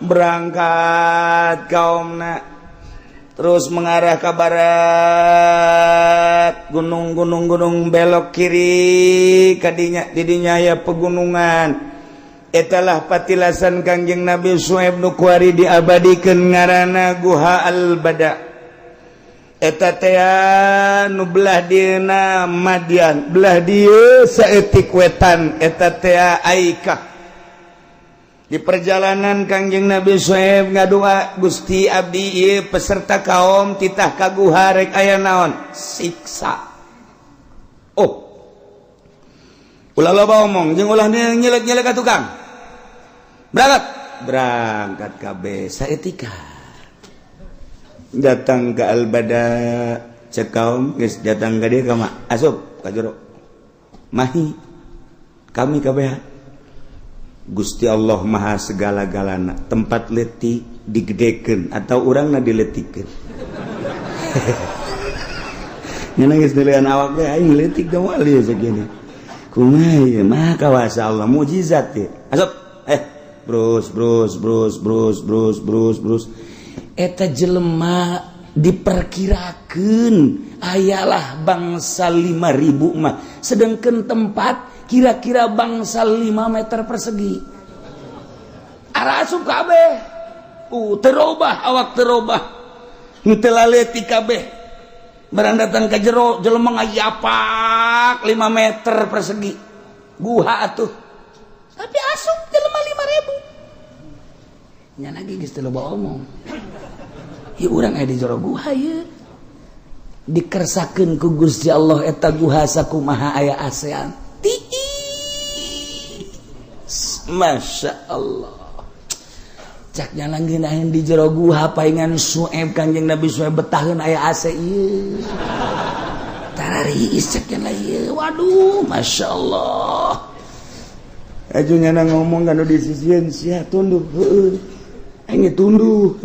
berangkat kaumna terus mengarah ke barat gunung belok kiri kadinya didinya aya pegunungan etalah patilasan Kangjeng Nabi Syuaib nu kuari diabadikeun ngaranna Guha Al-Bada eta teh nu belah dieuna Madian belah dieu saeutik wetan eta teh Aikah. Di perjalanan Kangjeng Nabi Syuaib ngadua Gusti abdi ieu peserta kaum titah ka guha rek aya naon siksa. Ulah loba omong jeung ulah nyelek-nyelek ka tukang. Berangkat kabeh saeutika. Datang ke Al-Bada cek kaum geus datang ka dieu ka asup ka jero. Mahi kami kabeh Gusti Allah maha segala-galana tempat letik digedekeun atau urangna diletikeun nya geus dilian awak ge aing letik da wali segini kumaha ieu maha kawasa Allah mukjizat teh asup brus eta jelema diperkirakeun ayalah bangsa 5.000 mah sedangkan tempat kira-kira bangsa 5 meter persegi arah asup kabeh terobah awak terobah henteu laleutik kabeh barang datang ka jero jelema ngayapak 5 meter persegi guha atuh tapi asup jelema 5.000 nya lagi geus teu loba omong ieu urang aya di jero guha ieu dikersakeun ku Gusti Allah eta guha sakumaha aya ASEAN Masya Allah caknya langgin ahin di jero guha paingan Syuaib Kangjeng Nabi Syuaib betaheun aya AC ieu tarariis caknya lah ieu waduh Masya Allah ajunya ngomong kanu di sisieun sia tunduh heueuh aing tunduh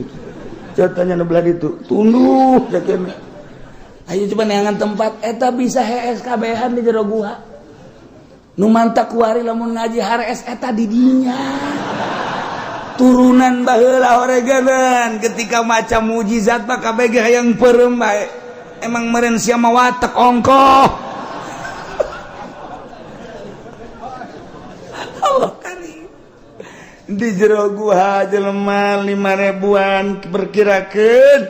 catanya nu belah ditu tunduh cakna ayo coba neangan tempat eta bisa hees kabehan di jero guha nu mantak kuari lamun ngaji hares eta di dinya turunan baheula horeganan ketika maca mujizat mah kabeh ge hayang peureum bae emang meureun sia mah watek ongkoh Allah karim di jero guha jelema 5.000-an perkirakeun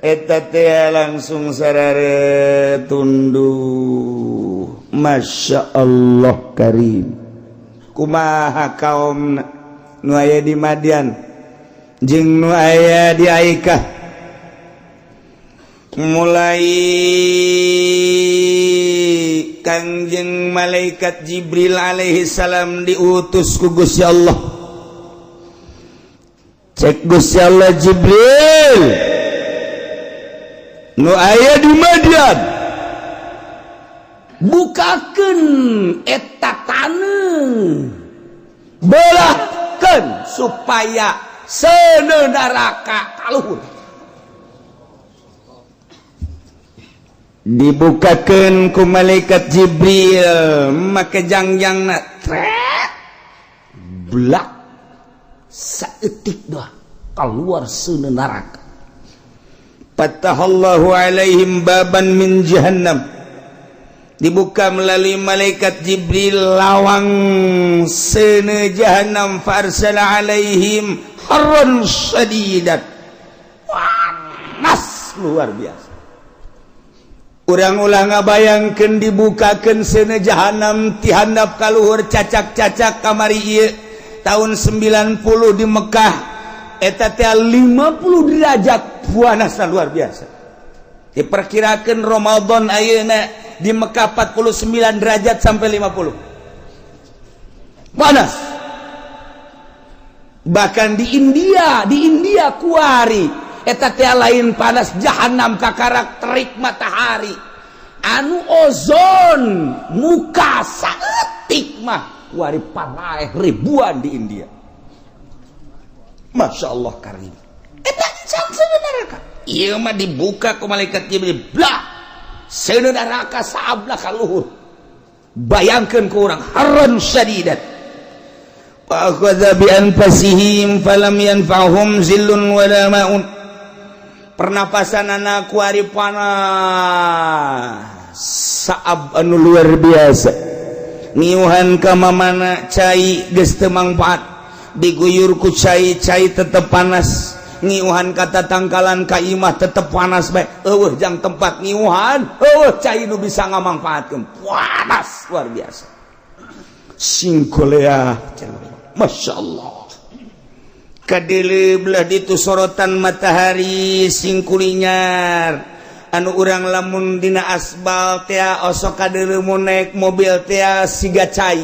eta teh langsung sarare tunduh Masya Allah karim kumaha kaum nu aya di Madian jeung nu aya di Aikah mulai Kangjeng malaikat Jibril alaihi salam diutus ku Gusti Allah. Cek Gusti Allah, Jibril nu aya di Madian bukakeun eta taneuh, belahkeun supaya seuneu neraka kaluhur. Dibukakeun ku malaikat Jibril, maka jangjangna tret blak saeutik dah keluar seuneu neraka. Fatahallahu alaihim baban min jahannam, dibuka melalui malaikat Jibril lawang seuneu jahannam. Farsala alaihim harran syadidat, panas luar biasa. Urang ulah ngabayangkeun dibukakeun seuneu jahannam ti handap kaluhur cacak-cacak kamari ieu tahun 90 di Mekah eta teh 50 derajat panasna luar biasa. Diperkirakeun Ramadan ayeuna di Mekah 49 derajat sampai 50. Panas. Bahkan di India kuari eta teh lain panas jahanam kakarak terik matahari anu ozon muka saeutik mah kuari panaeh ribuan di India. Masya Allah karim. Eta seuneu neraka. Ieu mah dibuka ku malaikat Jibril, blah seuneu neraka saablah kaluhur. Bayangkeun ku urang harran syadidat. Fa akhadha bi anfasihim falam yanfa'hum zillun wala ma'un. Pernapasanana kuari panas saab anu luar biasa. Niuhan ka mamana cai geus teu mangpaat, diguyur ku cai tetep panas. Ngiuhan ka tatangkalan ka imah tetep panas bae. Eueuh jang tempat ngiuhan, eueuh cai nu bisa ngamangpaatkeun. Panas luar biasa. Singkolea, Masya Allah. Kadele belah ditu sorotan matahari singkulinyar anu urang lamun dina asbal teh osok kadele mun naik mobil teh siga cai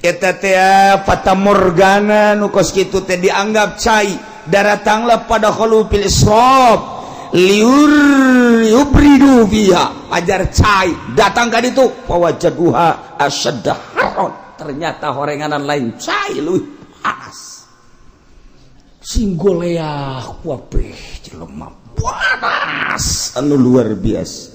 eta teh fatamorgana nu kos kitu teh dianggap cai daratanglah pada khulufil isrof liur yubridu fiha ajar cai datang ka ditu fawajaduha asyadda haron ternyata horenganan lain cai leuwih panas. Singgolea wabeh jelema panas anu luar biasa.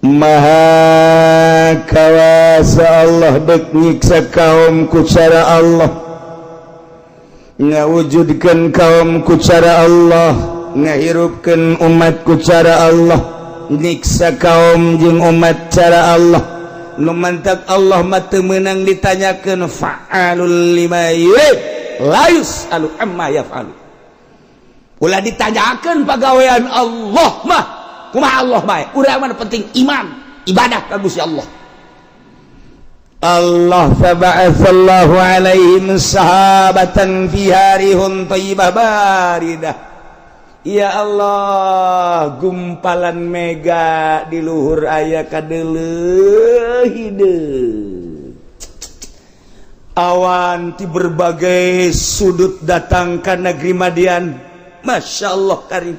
Maha kawasa Allah dek nyiksa kaum ku cara Allah, ngawujudkeun kaum ku cara Allah, ngahirupkeun umat ku cara Allah, nyiksa kaum jeung umat cara Allah. Nu mantak Allah mah teu meunang ditanyakeun fa'alul lima yurid la yus'alu amma yaf'alu. Ulah ditanyakeun pagawean Allah mah kumaha Allah bae. Urang mah penting iman ibadah ka Gusti Allah. Allah faba'atsallahu alaihim sahabatan fi harihun thayyibah baridah. Ya Allah, gumpalan mega di luhur aya kadeuleuh hideung. Awan ti berbagai sudut datang ka negeri Madian. Masya Allah karim.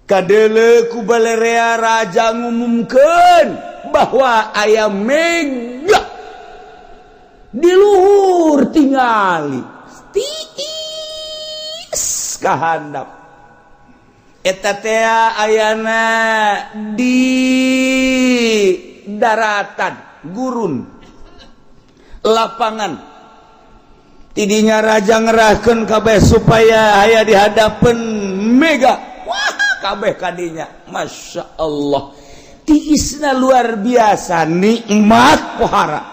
Kadeuleuh ku balarea raja ngumumkeun bahwa aya mega di luhur tingali. Kahandap eta teh ayana di daratan gurun lapangan tidinya raja ngerahkeun kabeh supaya aya di hadapan mega wah kabeh kadinya Masya Allah tiisna luar biasa nikmat pohara.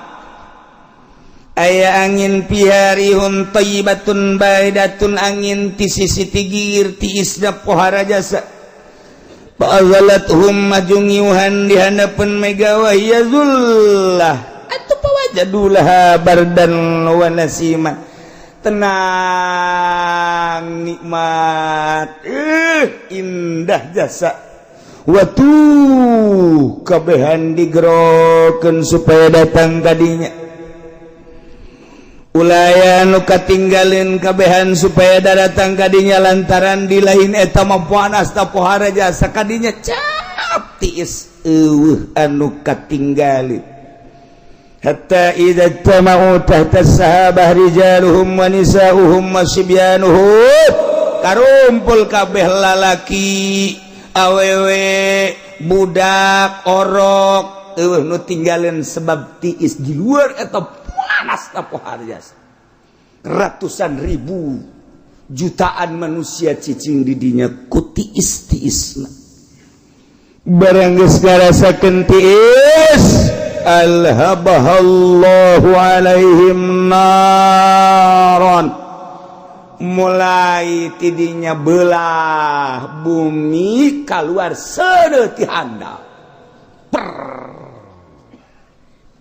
Aya angin piharihun thayyibatun baidatun angin ti sisi tigir ti isna pohara jasa fa'azalathum majungiuhan di hadapan mega wa yazullah atuh pawajadulah bardan wa nasima tenang nikmat indah jasa waktu kabehan digerokeun supaya datang kadinya ulaya nu katinggaleun kabehan supaya datang kadinya lantaran di lain eta mah panas ta pohara jasa kadinya cap tiis eueuh anu katinggaleun hatta idza tamau tahta sahabah rijaluhum wa nisauhum wa sibyanuhum karumpul kabeh lalaki awewe budak orok nu tinggaleun sebab tiis di luar eta panas ta pohar jasa ratusan ribu jutaan manusia cicing di dinya ku tiis-tiisna barang geus ngarasakeun tiis alhabahallahu alaihim naron mulai tidinya belah bumi keluar seuneu ti handap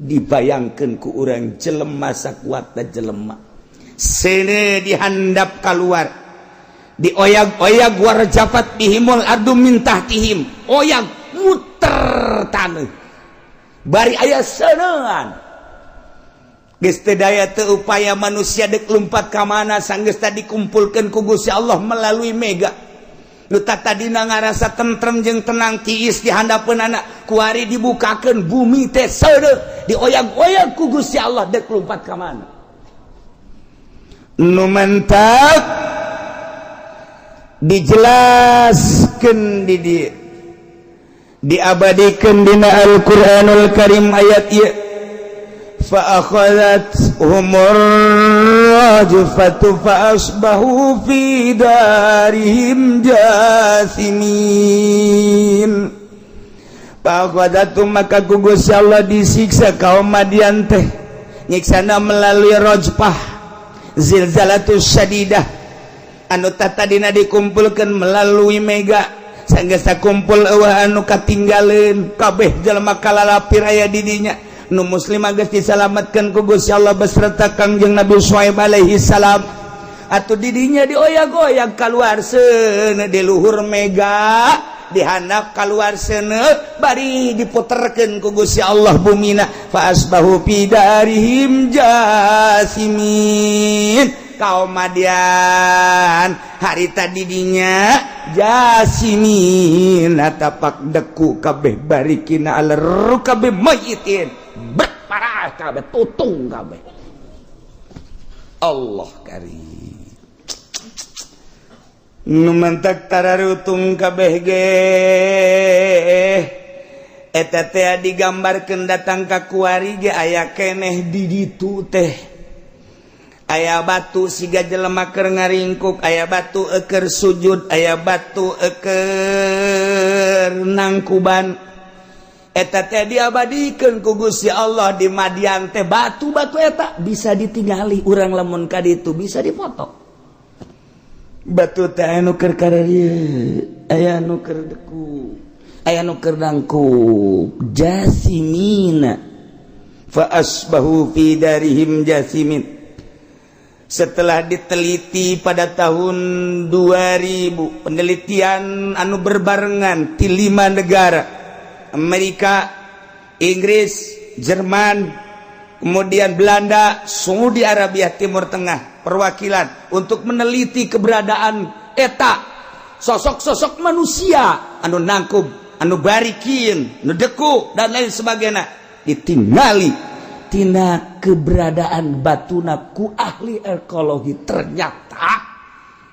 dibayangkeun ku urang jelema sakuatna jelema seuneu dihandap keluar dioyag-oyag warjafat bihimul ardu min tahtihim oyag muter taneuh bari aya seuneuan geus teu daya teu upaya manusia dek lumpat ka mana sanggeus tadi dikumpulkeun ku Gusti Allah melalui mega nu tadina ngarasa tentrem jeung tenang tiis di handapeunana ku ari dibukakeun bumi teh seuneu dioyag-oyag ku Gusti Allah dek lumpat ka mana nu mantap dijelaskeun di dieu diabadikeun dina Al-Qur'anul Karim ayat ieu fa akhadhathumur rajfatu fa asbahu fi darihim jathimin fa akhadhathum maka gugus Allah disiksa kaum Madian teh nyiksana melalui rajfah zilzalatus syadidah anu tadina dikumpulkeun melalui mega sanggeus kumpul eueuh anu katinggaleun kabeh jalma kalalapir aya di dinya nu muslim geus disalametkeun ku Gusti Allah beserta Kangjeng Nabi Syuaib alaihi salam atuh di dinya dioyag-oyag kaluar seuneu di luhur mega dihandap kaluar seuneu bari diputerkeun ku Gusti Allah bumina fa asbahu fi darihim jasimin kaum Madian hari tadi dinya jasimin atapak deku kabeh barikina aler kabeh mayitin berparah kabeh tutung kabeh Allah karim nu mantak tararutung kabeh ge eta teh digambarkeun datang ka kuari ge aya keneh di ditu teh aya batu siga jelema keur ngaringkuk aya batu keur sujud aya batu keur nangkuban eta teh diabadikeun ku Gusti Allah di Madian teh batu-batu eta bisa ditingali urang lamun ka ditu bisa dipoto batu teh anu keur kararieu aya anu keur deku aya anu keur nangkuk jasimina fa asbahu fi darihim jasimin. Setelah diteliti pada tahun 2000 penelitian anu berbarengan di 5 negara Amerika, Inggris, Jerman, kemudian Belanda, Saudi Arabia Timur Tengah perwakilan untuk meneliti keberadaan eta sosok-sosok manusia anu nangkub, anu barikin, anu deku dan lain sebagainya ditingali tina keberadaan batuna ku ahli ekologi ternyata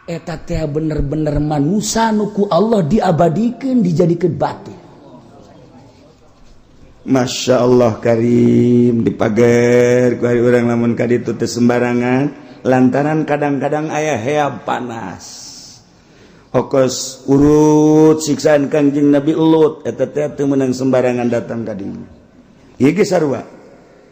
eta teh bener-bener manusia nu ku Allah diabadikeun dijadikeun batu. Masya Allah karim dipager ku hari urang lamun ka ditu teh sembarangan lantaran kadang-kadang aya heab panas. Hokos urut siksaan Kangjeng Nabi Lut eta teh teu meunang sembarangan datang ka dieu. Ieu ge sarua.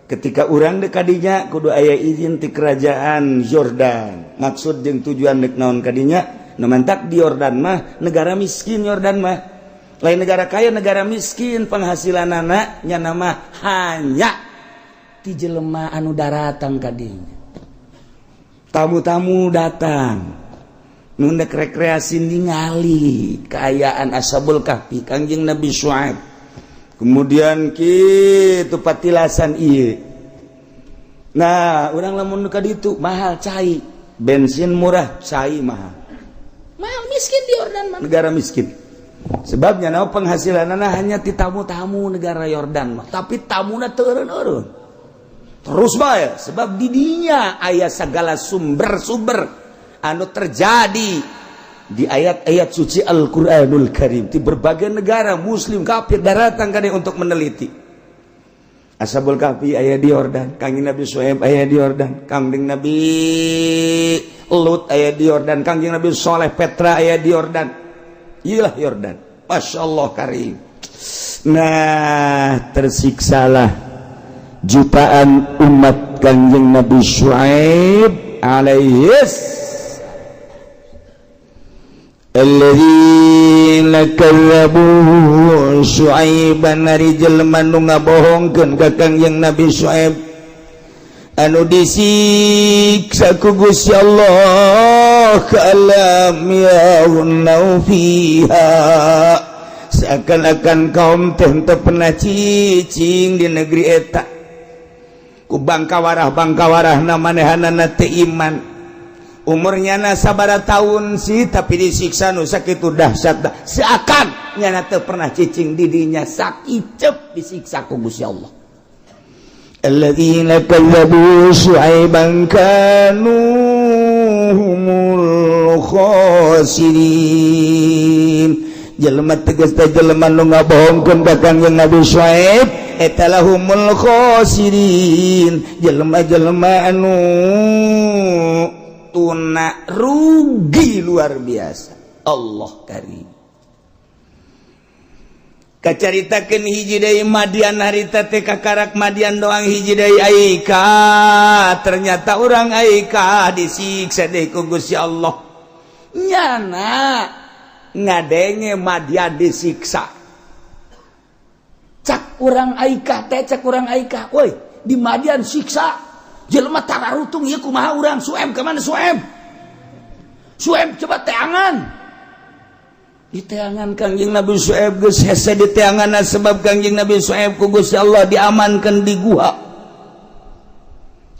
Ketika urang dek kadinya kudu aya izin ti kerajaan Yordan maksud jeung tujuan dek naon kadinya nu mantak di Yordan mah negara miskin Yordan mah lain negara kaya negara miskin penghasilanana nya nama hanya ti jelema anu daratang kadinya tamu-tamu datang nundek rekreasi ningali keayaan Ashabul Kahfi Kangjeng Nabi Syuaib. Kemudian kitu patilasan ieu. Nah, urang lamun ka ditu mahal cai, bensin murah, cai mahal. Mahal miskin di Yordan mah. Negara miskin. Sebabnya naon penghasilanana hanya ti tamu-tamu negara Yordan mah, tapi tamuna teu eureun-eureun. Terus bae sebab di dinya aya sagala sumber-sumber anu terjadi di ayat-ayat suci Al-Qur'anul Karim di berbagai negara muslim kafir datang kade untuk meneliti. Ashabul Kahfi aya di Yordan, Kangjeng Nabi Syuaib aya di Yordan, Kangjeng Nabi Lut aya di Yordan, Kangjeng Nabi Saleh Petra aya di Yordan. Iyalah Yordan. Masyaallah karim. Nah, tersiksalah jutaan umat Kangjeng Nabi Syuaib alaihis alladzina kadzabu Syuaiban ari jelema nu ngabohongkeun ka Kangjeng Nabi Syuaib anu disiksa ku Gusti Allah ka'alam yaunau fiha seakan-akan kaum teh teu pernah cicing di negeri eta ku bangkawarah-bangkawarahna manehanana teu iman. Umurnya na sabara tahun sih tapi disiksa nu sakitu dahsyat seakan nyana teu pernah cicing di dinya sakicep disiksa ku Gusti Allah. Alladzina kadzabu Syuaiban kanu humul khasirin. Jelema tegas teh jelema nu ngabohongkeun ka Kangjeng Nabi Syuaib eta lahumul khasirin. Jelema-jelema anu tuna rugi luar biasa. Allah karim. Kacaritakeun hiji deui Madian harita teh kakarak Madian doang hiji deui Aika. Ternyata urang Aika disiksa deui ku Gusti Allah. Nyana ngadenge Madian disiksa. Cak urang Aika teh cak urang Aika. Woi, di Madian siksa. Jelema tararutung ieu kumaha urang Syuaib ka mana Syuaib? Syuaib coba teangan. Di teangan Kangjeng Nabi Syuaib geus hese di teanganna sebab Kangjeng Nabi Syuaib ku Gusti Allah diamankeun di gua.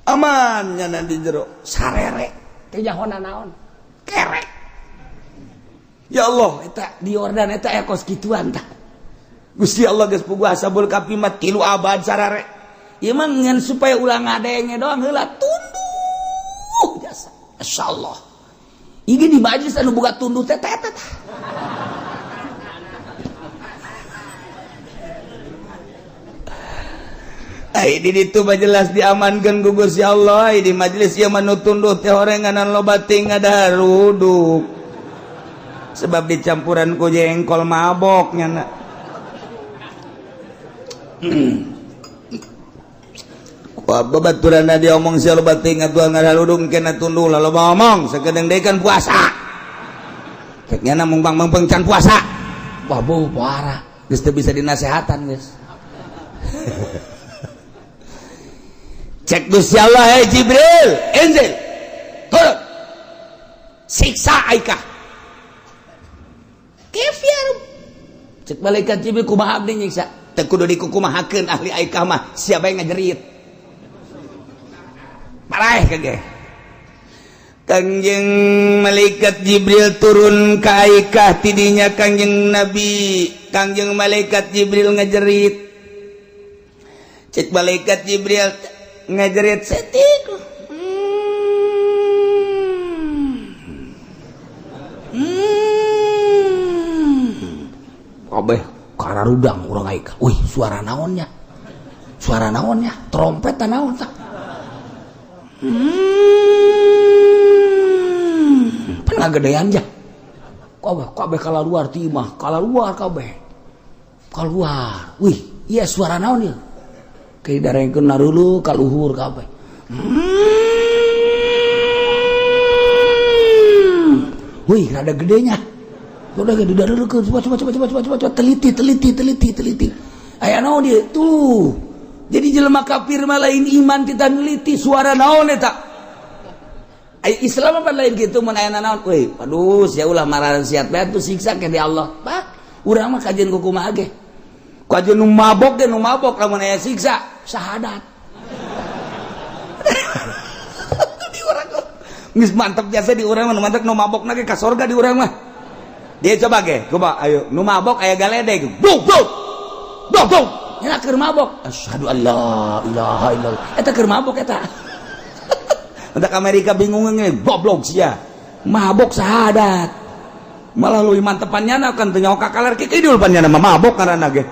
Aman nyana di jero sarere. Teh jahonna naon? Kerek. Ya Allah eta di Yordan eta aya kos kituan tah. Gusti Allah geus puguh Ashabul Kahfi mah 3 abad sarere. Ya emang ngan supaya ulang adenge doang heula tunduh jasa. Masyaallah. Iki di majlis anu boga tunduh teh teh. Ai di ditu mah jelas diamankeun ku Gusti Allah, di majlis ieu mah nu tunduh teh horenganan loba ting ngadaruduk. Sebab dicampuran ku jengkol mabok nyana. Babaturan dia omong sia loba teuing atuh ngaraludung kena tunduh loba ngomong sakedeung deui kan puasa. Cek nya mung can puasa. Wah beuh parah, geus teu bisa dinasehatan geus. Cek Gusti Allah Jibril, Inzil. Turun. Siksa Aika. Kafir. Cek malaikat Jibril kumaha abdi nyiksa? Teu kudu dikukumahakeun ahli Aika mah sia bae ngajerit. Paraeh kage. Kangjeng malaikat Jibril turun ka Aika tidinya Kangjeng Nabi. Kangjeng malaikat Jibril ngajerit. Cek malaikat Jibril ngajerit setik. Kabeh kararudang urang Aika. Wih, suara naonnya? Suara naonnya? Trompet ta naon tah? Pernah gedean aja. Kabeh kalaluar timah, kalaluar kabeh. Keluar. Wih, iya suara naon ieu? Kidarengkeun narulu ka luhur kabeh. Wih, rada gedenya. Udah gede dareukeun. Coba teliti. Aya naon dieu? Tuh. Jadi jelema kafir mah lain iman kita neliti suara naon eta. Islam apa lain gitu mun aya naon euy aduh sia ulah marahan siat bae tuh siksa ke di Allah pak urang mah kajian kumaha ge kajian nu mabok lamun aya siksa syahadat di urang geus mantep jasa di urang mah mantep nu mabokna ge ka surga di urang mah dia coba ge coba ayo nu mabok aya galedeg blok nya keur mabok asyhadu an la ilaha illallah eta keur mabok eta untuk Amerika bingung nge goblok sia mabok syahadat malah leuwih mantepannya kan teu nyawa kakalar ki kidul panjana mabok karana ge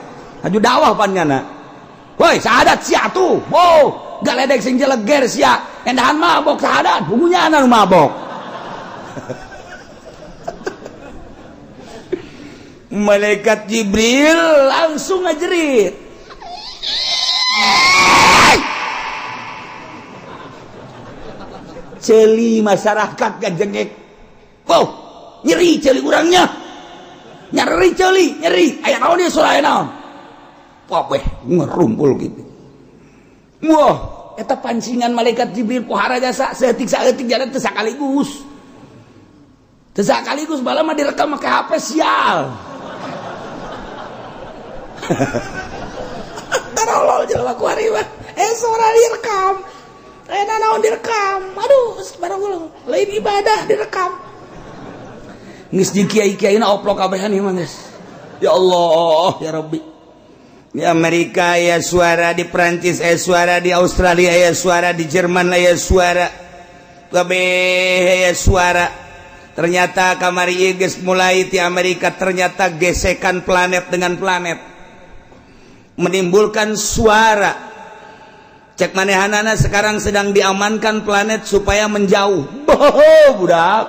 aju dakwah panjana woi syahadat sia tuh wow galedeg sing jeleger sia endahan mabok syahadat bungunya anu mabok malaikat Jibril langsung ngajerit celi masyarakat gajengek wow nyeri celi urangnya nyeri aya naon dia surah naon weh ngerumpul gitu wah eta pancingan malaikat Jibril pohara jasa saeutik jalan teu sakaligus bala mah direkam make HP sial tarolol jelema ku ari mah suara direkam naon direkam aduh barang lain ibadah direkam geus di kiai-kiaina oplok kabehan ieu mah geus ya Allah ya Rabbi di Amerika aya suara di Prancis aya suara di Australia aya suara di Jerman aya suara kabeh aya suara ternyata kamari ieu geus mulai ti Amerika ternyata gesekan planet dengan planet menimbulkan suara cek manehanana sekarang sedang diamankan planet supaya menjauh budak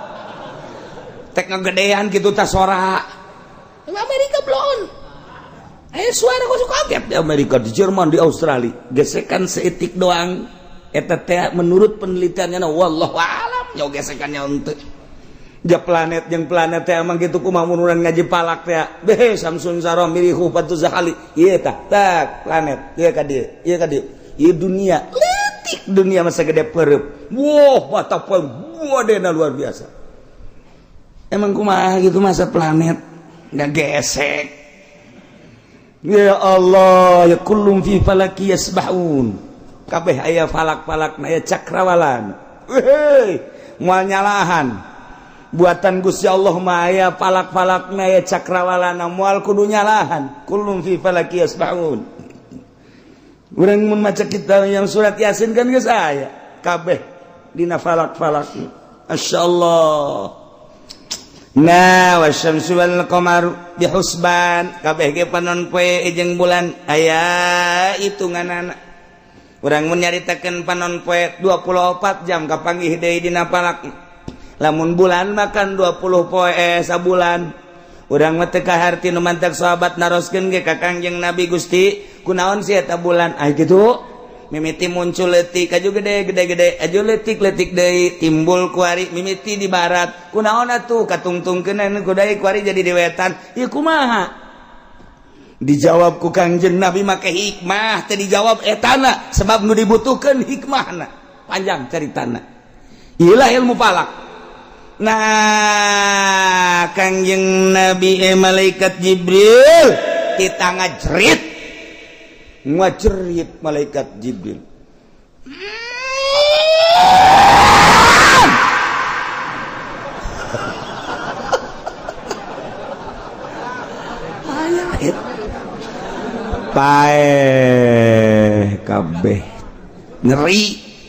tek ngagedean gitu tas sora Amerika blon suara kok kaget di Amerika di Jerman di Australia gesekan seetik doang eta teh menurut penelitiannya wallahu alam nya gesekannya henteu ja planet jeung planet teh emang kitu kumaha mun urang ngaji palak teh beh Samsun Sarom mirihu patu zahali ieu tah tak planet ieu ka dieu ieu dunia letik dunia masa gede pereup wah batapun wadena luar biasa emang kumaha gitu masa planet nggak gesek ya Allah ya kullum fi falaki yasbahun kabeh aya falak-falakna aya cakrawalan moal nyalahan buatan Gusti Allah mah aya falak-falakna aya cakrawalana moal kudu nyalahan kullum fi falaki yasbahun urang mun maca kita yang surat Yasin kan geus aya kabeh dina falak-falak masyaallah nah wasyamsu wal qamaru bihusban kabeh ge panon poe jeung bulan aya hitunganana urang mun nyaritakeun panon poe 24 jam kapanggih deui dina falak lamun bulan makan 20 poe sabulan urang mah teu kaharti nu mantak sahabat naroskeun ge ka Kangjeng Nabi Gusti kunaon sih eta bulan gitu mimiti muncul leutik aju gede aju leutik deui timbul kuari mimiti di barat kunaon atuh katungtungkeun ku deui kuari jadi di wetan ieu kumaha dijawab ku Kangjeng Nabi make hikmah teh dijawab etana sebab nu dibutuhkeun hikmahna panjang caritana ieulah ilmu falak nah Kangjeng Nabi malaikat Jibril kita ngajerit ngajerit malaikat Jibril pae kabeh nyeri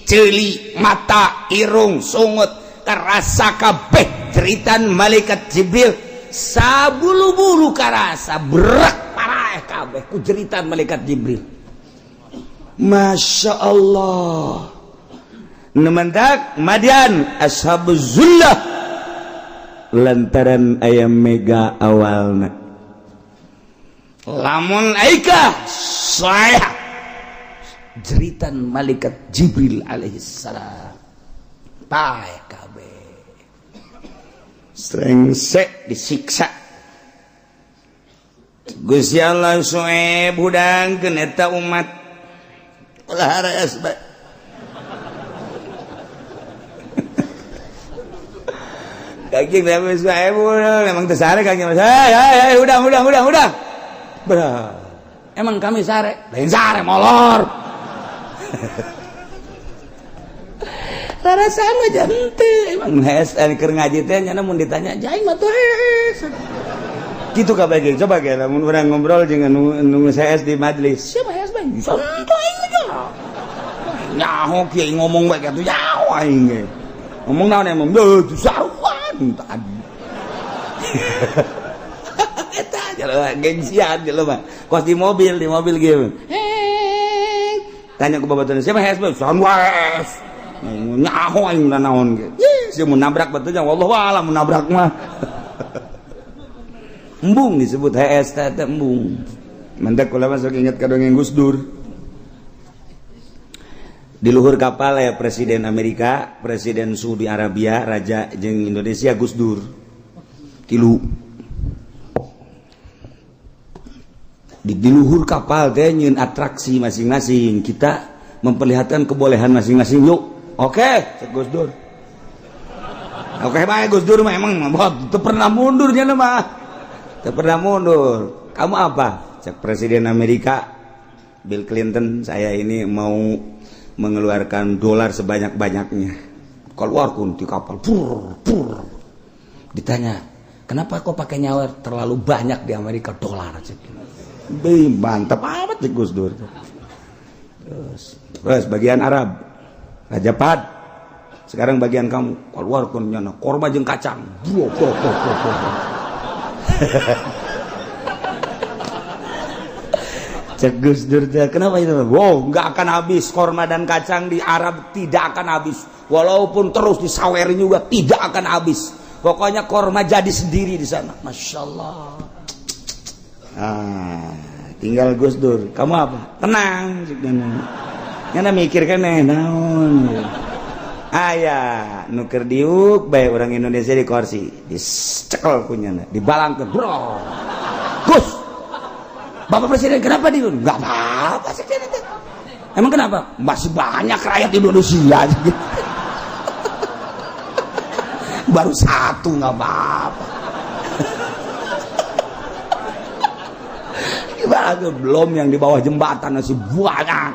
ceuli mata irung sungut karasa kabeh jeritan malaikat Jibril sabulu-bulu karasa berak parah kabeh ku jeritan malaikat Jibril Masya Allah nemandak madian ashabuz zullah lantaran ayam mega awalna lamun aika saya jeritan malaikat Jibril alaihissalam pae kabeh strengsek disiksa Gusti Allah soe budangkeun eta umat ulah hareas bae Kaki tapi saya memang tersare kaki mas. Hei, udah. Berat. Emang kami sare, lain sare molor. Rara sama jante, emang HSN keur ngaji teh nya mun ditanya, "Jaing mah tuh HSN." Gitu kabeh coba ge lamun urang ngobrol jeung anu HS di majelis. Siapa HS bae? Santai aja. Nyaho kieu ngomong bae kitu nyaho aing ge. Ngomong naon emang saruan tadi. Eta aja gengsian jelema. Kos di mobil gitu. Tanya ke babaturan, siapa HS bae? Sanwes. Nyaho aing naon ge. Sia mun nabrak batunya wallahu a'lam mun nabrak mah. Embung disebut HS teh embung. Mentek kula masuk inget ka dongeng Gus Dur. Di luhur kapal ya Presiden Amerika, Presiden Saudi Arabia, Raja jeung Indonesia Gus Dur. Tilu. Di luhur kapal teh nyeun atraksi masing-masing. Kita memperlihatkan kebolehan masing-masing. Yuk. Oke, cek Gus Dur. Oke, baik Gus Dur mah emang teu pernah mundur nya mah. Teu pernah mundur. Kamu apa? Cek Presiden Amerika Bill Clinton, saya ini mau mengeluarkan dolar sebanyak-banyaknya. Keluarkan di kapal. Pur. Ditanya, kenapa kok pakai nyawer terlalu banyak di Amerika dolar? Mantap amat cek Gus Dur. Terus bagian Arab. Raja Fahad, sekarang bagian kamu keluarkan nyana korma jeung kacang. Cek Gus Dur, kenapa itu? Wow, nggak akan habis korma dan kacang di Arab, tidak akan habis. Walaupun terus disawerin juga tidak akan habis. Pokoknya korma jadi sendiri di sana. Masya Allah. Tinggal Gus Dur. Kamu apa? Tenang. Nyana mikir kan naon. Aya nuker diuk bae orang Indonesia di kursi, dicekel punyana, dibalangkeun. Bro. Gus. Bapak Presiden kenapa di? Enggak apa-apa sih. Emang kenapa? Masih banyak rakyat Indonesia. Baru satu enggak apa-apa. Gimana belum yang di bawah jembatan masih banyak.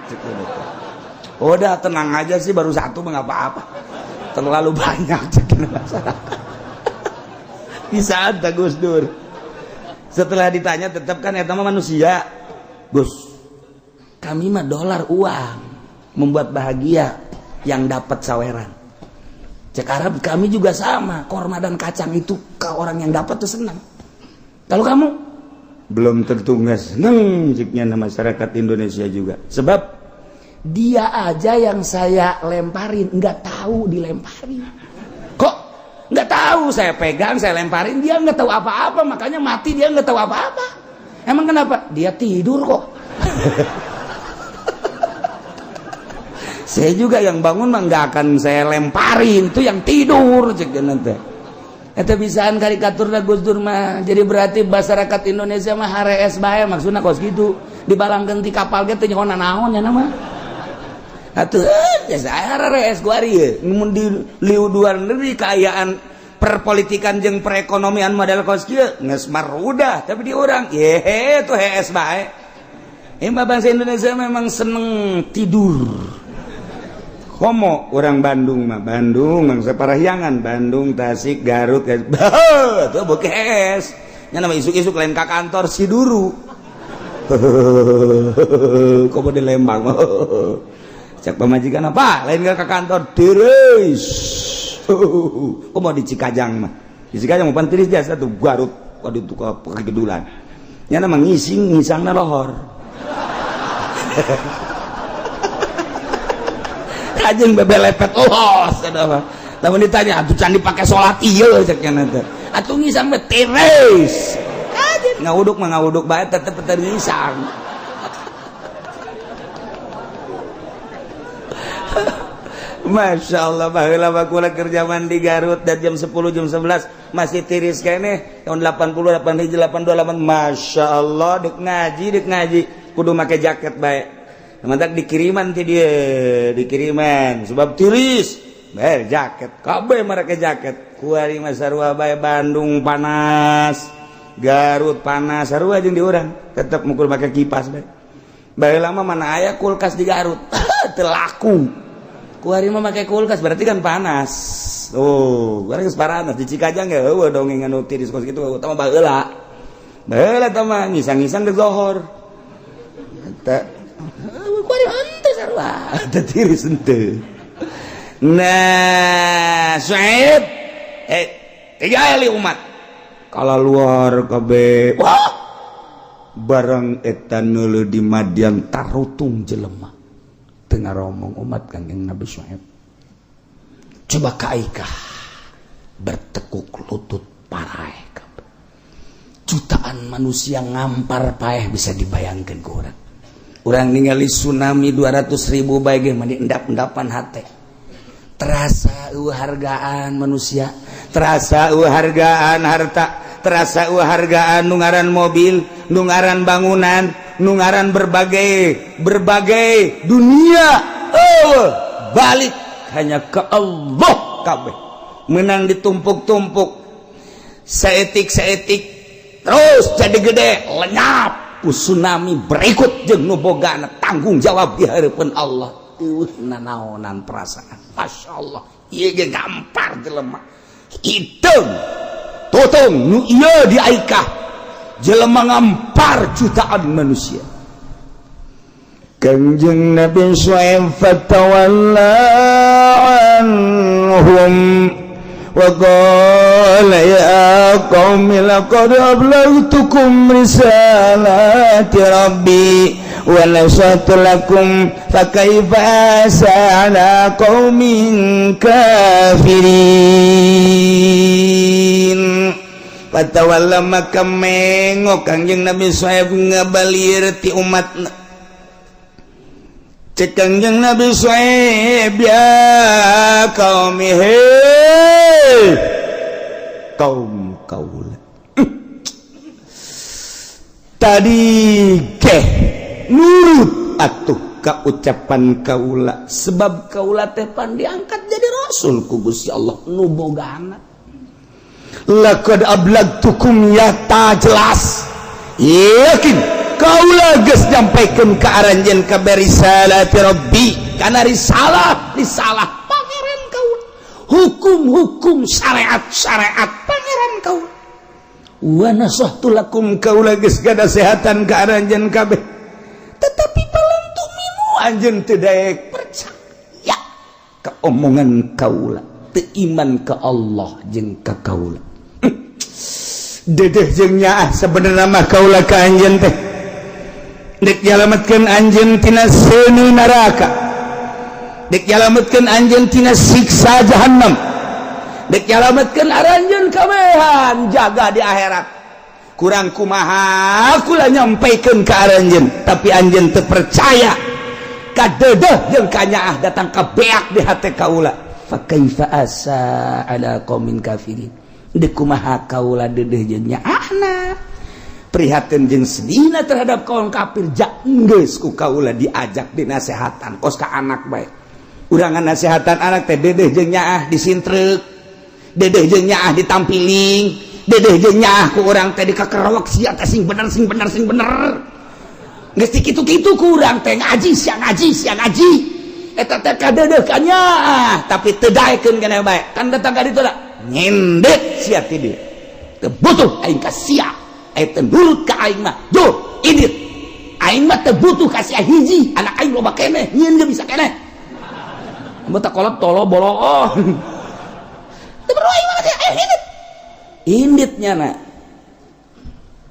Udah tenang aja sih, baru satu mah nggak apa-apa. Terlalu banyak cekin masyarakat. Bisa ada Gus Dur. Setelah ditanya tetap kan eta mah manusia. Gus, kami mah dolar uang membuat bahagia yang dapat saweran. Cek Arab kami juga sama, korma dan kacang itu ke orang yang dapat tuh senang. Kalau kamu belum tentu nggak seneng ciknya masyarakat Indonesia juga. Sebab dia aja yang saya lemparin nggak tahu dilemparin. Kok nggak tahu? Saya pegang, saya lemparin, dia nggak tahu apa-apa, makanya mati dia nggak tahu apa-apa. Emang kenapa? Dia tidur kok. Saya juga yang bangun mah nggak akan saya lemparin, itu yang tidur cek nanti. Eta bisaan karikatur Gus Dur mah. Jadi berarti masyarakat Indonesia mah harees bae maksudna kos gitu. Dibalangkeun ti kapal ge teh nyaho naon nya mah. Atuh ya saya harees guari ye. Mun di liu luar negeri kaayaan perpolitikan jeung perekonomian model kos kieu geus marudah, tapi di urang ye tuh hees bae. Imba bangsa Indonesia memang seneng tidur. Homo orang Bandung mah, Bandung mangsa parahyangan, Bandung, Tasik, Garut, tuh bokes. Nya nama isuk-isuk lain ka kantor si duru. Komo di Lembang. Cek pamajikan apa? Lain ka kantor tiris. Komo di Cikajang mah. Di Cikajang mah pan tiris biasa tuh Garut, waduh tuh ka kegedulan. Nya nama ngisangna lohor. Kajeng bebelepet los ada. Lamun ditanya atuh can dipake salat ieu ceknya teh. Atuh ngisang mah tiris. Kajeng ngawuduk mah ngawuduk bae tetep teu ngisang. Masya Allah, baheula bakulah kerjaman di Garut dan jam 10 jam 11 masih tiris kene tahun 80 81 82 Masya Allah dek ngaji kudu make jaket bae. Mantak dikiriman ti dia, dikiriman sebab tiris jaket kabeh mereka jaket kuari mah sarua bae Bandung panas Garut panas sarua jeung di urang tetep mukul make kipas bae baheula mah mana aya kulkas di Garut teu laku kuari mah make kulkas berarti kan panas kuari geus panas di Cikajang ge eueuh dongeng anu ti diskos kitu eueuh tah baheula tah mah ngisang-ngisang deuk zohor teh kuari henteu sarua teh tiris henteu. Nah, Suhaib, tiga kali umat. Kalau luar kabeh, wah, barang eta neuleuh di Madian tarutung jelema. Tengah romong umat Kangjeng Nabi Suhaib. Coba kaikah bertekuk lutut paraeh kabeh. Jutaan manusia ngampar paeh bisa dibayangkeun ku urang. Urang ningali tsunami 200.000 bae ge mah endap-endapan hate. Terasa hargaan manusia, terasa hargaan harta, terasa hargaan nungaran mobil, nungaran bangunan, nungaran berbagai dunia. Balik hanya ke Allah kabeh. Menang ditumpuk-tumpuk, seetik terus jadi gede, lenyap. Tsunami berikut jeung nu bogana tanggung jawab di hareupeun Allah. Nanaonan perasaan Masya Allah ieu ge gampar jelema hideung tutung nu ieu diaikah jelema ngampar jutaan manusia. Kanjeng Nabi Suhaib fatawalla anhum wa qala ya qaumi laqad ablaghtukum risalati rabbi wa nasatu lakum fakaifa sa'ala qaumin kafirin. Patawalla maka mengok Kangjeng Nabi Suhaib ngabalir ti umatna. Cek Kangjeng Nabi Suhaib ya qaumi kaum kaula tadi keh nurut atuh ka ucapan kaula sebab kaula teh pan diangkat jadi rasul ku Gusti Allah nu bogana laqad ablagtukum ya ta jelas yakin kaula geus nyampaikeun ka aranjeun ka risalati rabbi kana risalah pangeran kaula hukum syariat pangeran kaula wa nasahtu lakum kaula geus gadasehatan ka aranjeun kabeh tetapi palam tuminu anjeun teu daek percaya ka omongan kaula teu iman ka Allah jeung ka kaula dedeh jeung nyaah sabenerna mah kaula ka anjeun teh dek nyalametkeun anjeun tina seuneu neraka dek nyalametkeun anjeun tina siksa jahannam dek nyalametkeun aranjeun kabehan jaga di akhirat kurang kumaha kula nyampaikeun ka aranjeun tapi anjeun teu percaya ka dedeh jeung ka nyaah datang ka beak di hate kaula fa kaifa asa ala qaumin kafirin dek kumaha kaula dedeh jeung nyaahna prihatin jeung sedihna terhadap kaum kafir jak geus ku kaula diajak dinasehatan kos ka anak bae urang nasehatan anak teh dedeh jeung nyaah disintreuk dedeh jeung nyaah ditampiling dedeh jeung nyaah ku urang teh dikakerowek sia teh sing bener geus kitu-kitu ku urang teh ngaji eta teh ka dedeh ka nyaah tapi teu daekeun keneh bae kan datang ka ditu da nyindet sia ti dieu teu butuh aing ka sia teu nurut ka aing mah duh indit aing mah teu butuh ka sia hiji anak aing loba keneh nyieun ge bisa keneh mun tak kolot tolo boloh teu perlu aing mah inditnya na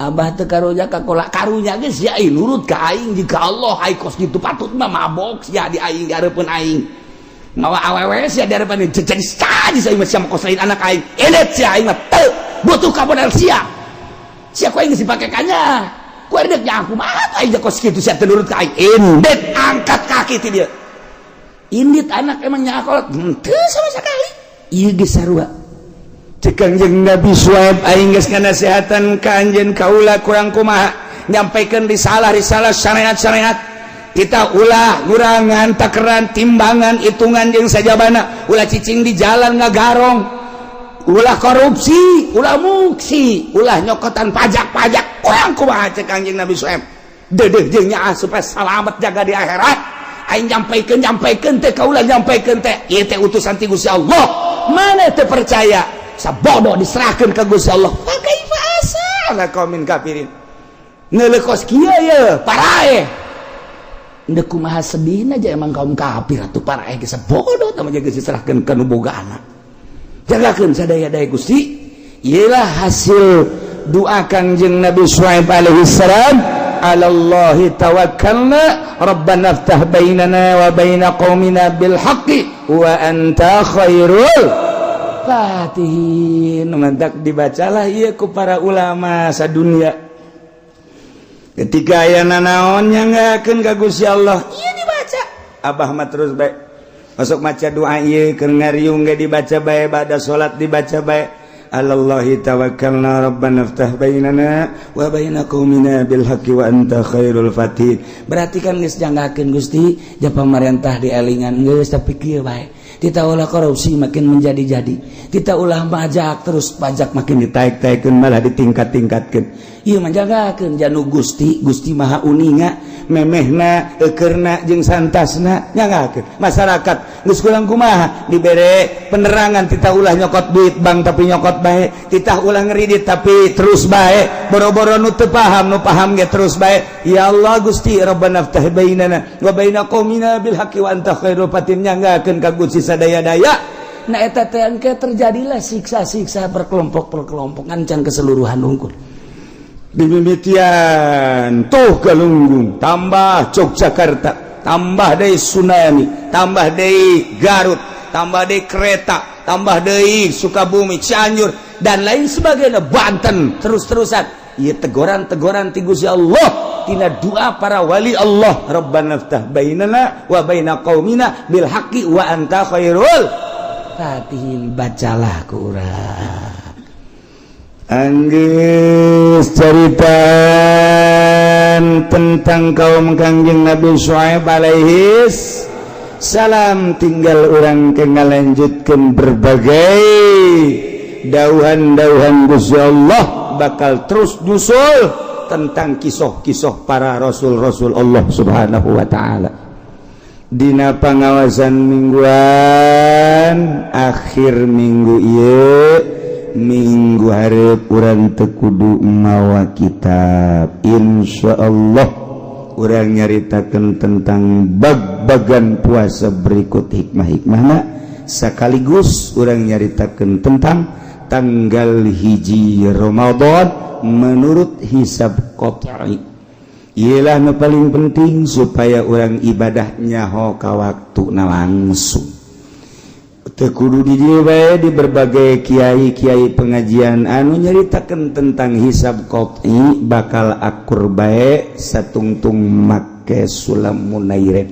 abah teu karunya ka kolak karunya ge sia aing nurut ka aing jika Allah ai kos kitu patut mah mabok sia di aing di hareupeun aing mawa awewe sia di hareupeun jadi saji saya mah sia kos lain anak aing indit sia aing mah teu butuh ka modal sia ku aing geus dipake kanya ku edek nya aku mah aing kos kitu sia teu nurut ka aing indit angkat kaki ti dieu indit anak emang nya kolot teu sama sekali ieu geus sarua cek Kangjeng Nabi Suhaib aing geus nganasehatan ka anjeun kaula kurang kumaha nyampaikeun risalah syariat kita ulah ngurangan takeran timbangan hitungan jeung sajabana ulah cicing di jalan ngagarong ulah korupsi ulah muksi ulah nyokotan pajak-pajak orang kumaha cek Kangjeng Nabi Suhaib dedeh jeung nyaah supaya selamat jaga di akhirat aing nyampaikeun teh ka ulah nyampaikeun teh ieu teh utusan ti Gusti Allah mana teu percaya sabodo diserahkeun ka Gusti Allah fa kaifa asa ala qaumin kafirin neulekos kieu ye parae ndek kumaha sedihna aja emang kaum kafir atuh parae geus sabodo tah geus diserahkeun ka nu bogaana jagakeun sadaya-daya Gusti ialah hasil doa Kangjeng Nabi Syuaib alaihi salam alallahi tawakkalna rabbana iftah bainana wa baina qaumina bil haqqi wa anta khairul fatihin mantak dibacalah ieu ku para ulama sadunya ketika aya nanaonnya ngakeun ka Gusti Allah ieu dibaca abah mah terus bae masuk maca doa ieu keur ngariung ge dibaca bae bada salat dibaca bae alallahi tawakkalna rabbana iftah bainana wa baina qaumina bil haqqi wa anta khairul fatihin berarti kan geus janggakeun Gusti ja pamarentah dielingan geus tapi kieu bae kita ulah korupsi makin menjadi-jadi kita ulah pajak terus pajak makin ditaik-taikeun malah ditingkat-tingkatkeun ieu mah jagakeun janu Gusti Maha Uninga memehna eukeurna jeung santasna jagakeun masyarakat geus kurang kumaha dibere penerangan kita ulah nyokot duit bank tapi nyokot bae kita ulah ngeridit tapi terus bae boro-boro nu teu paham nu paham ge terus bae ya Allah Gusti rabbana iftah bainana wa baina qaumina bil haqqi wa anta khairul fatihin jagakeun ka Gusti sadaya-daya nah eta teh engke terjadilah siksa-siksa berkelompok can keseluruhan unggul dimimitian tuh Galunggung tambah Yogyakarta tambah deui tsunami tambah deui Garut tambah deui kereta tambah deui Sukabumi Cianjur dan lain sebagainya Banten terus-terusan ieu teguran-teguran ti Gusti Allah tina doa para wali Allah rabbana iftah bainana wa baina qaumina bil haqqi wa anta khairul fatihin bacalah ku urang anggeus caritaan tentang kaum Kangjeng Nabi Syuaib alaihi salam tinggal urang ke ngalanjutkeun berbagai dauhan-dauhan Gusti Allah bakal terus nyusul tentang kisah-kisah para rasul-rasul Allah Subhanahu wa taala dina pangawasan mingguan akhir minggu ieu minggu hareup urang teu kudu mawa kitab insyaallah urang nyaritakeun tentang bag-bagan puasa berikut hikmah-hikmahna sekaligus urang nyaritakeun tentang tanggal hiji Ramadan menurut hisab qat'i ialah nu paling penting supaya orang ibadahnya nyaho ka waktuna langsung teu kudu di dieu bae di berbagai kiai-kiai pengajian anu nyaritakeun tentang hisab qat'i bakal akur bae satungtung make sulam munairet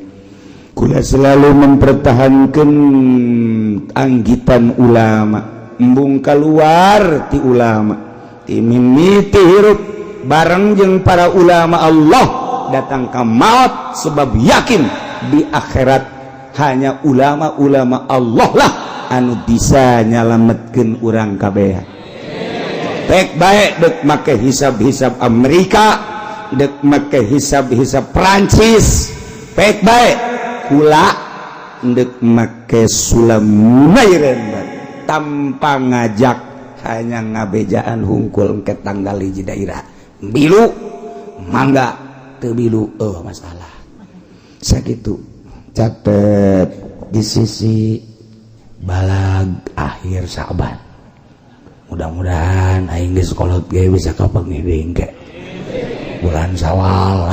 kula selalu mempertahankeun anggitan ulama embung keluar ti ulama ti mimiti hirup bareng jeung para ulama Allah datang ka maut sebab yakin di akhirat hanya ulama-ulama Allah lah anu bisa nyalametkeun urang kabeh pek bae dek make hisab-hisab Amerika dek make hisab-hisab Prancis pek bae kula dek make sulam munairen tanpa ngajak hanya ngabejaan hungkul ke tanggal hiji daerah bilu mangga teu bilu masalah sakitu catet di sisi balag akhir Sa'ban mudah-mudahan aing geus kolot ge bisa kapangiding ke bulan Syawal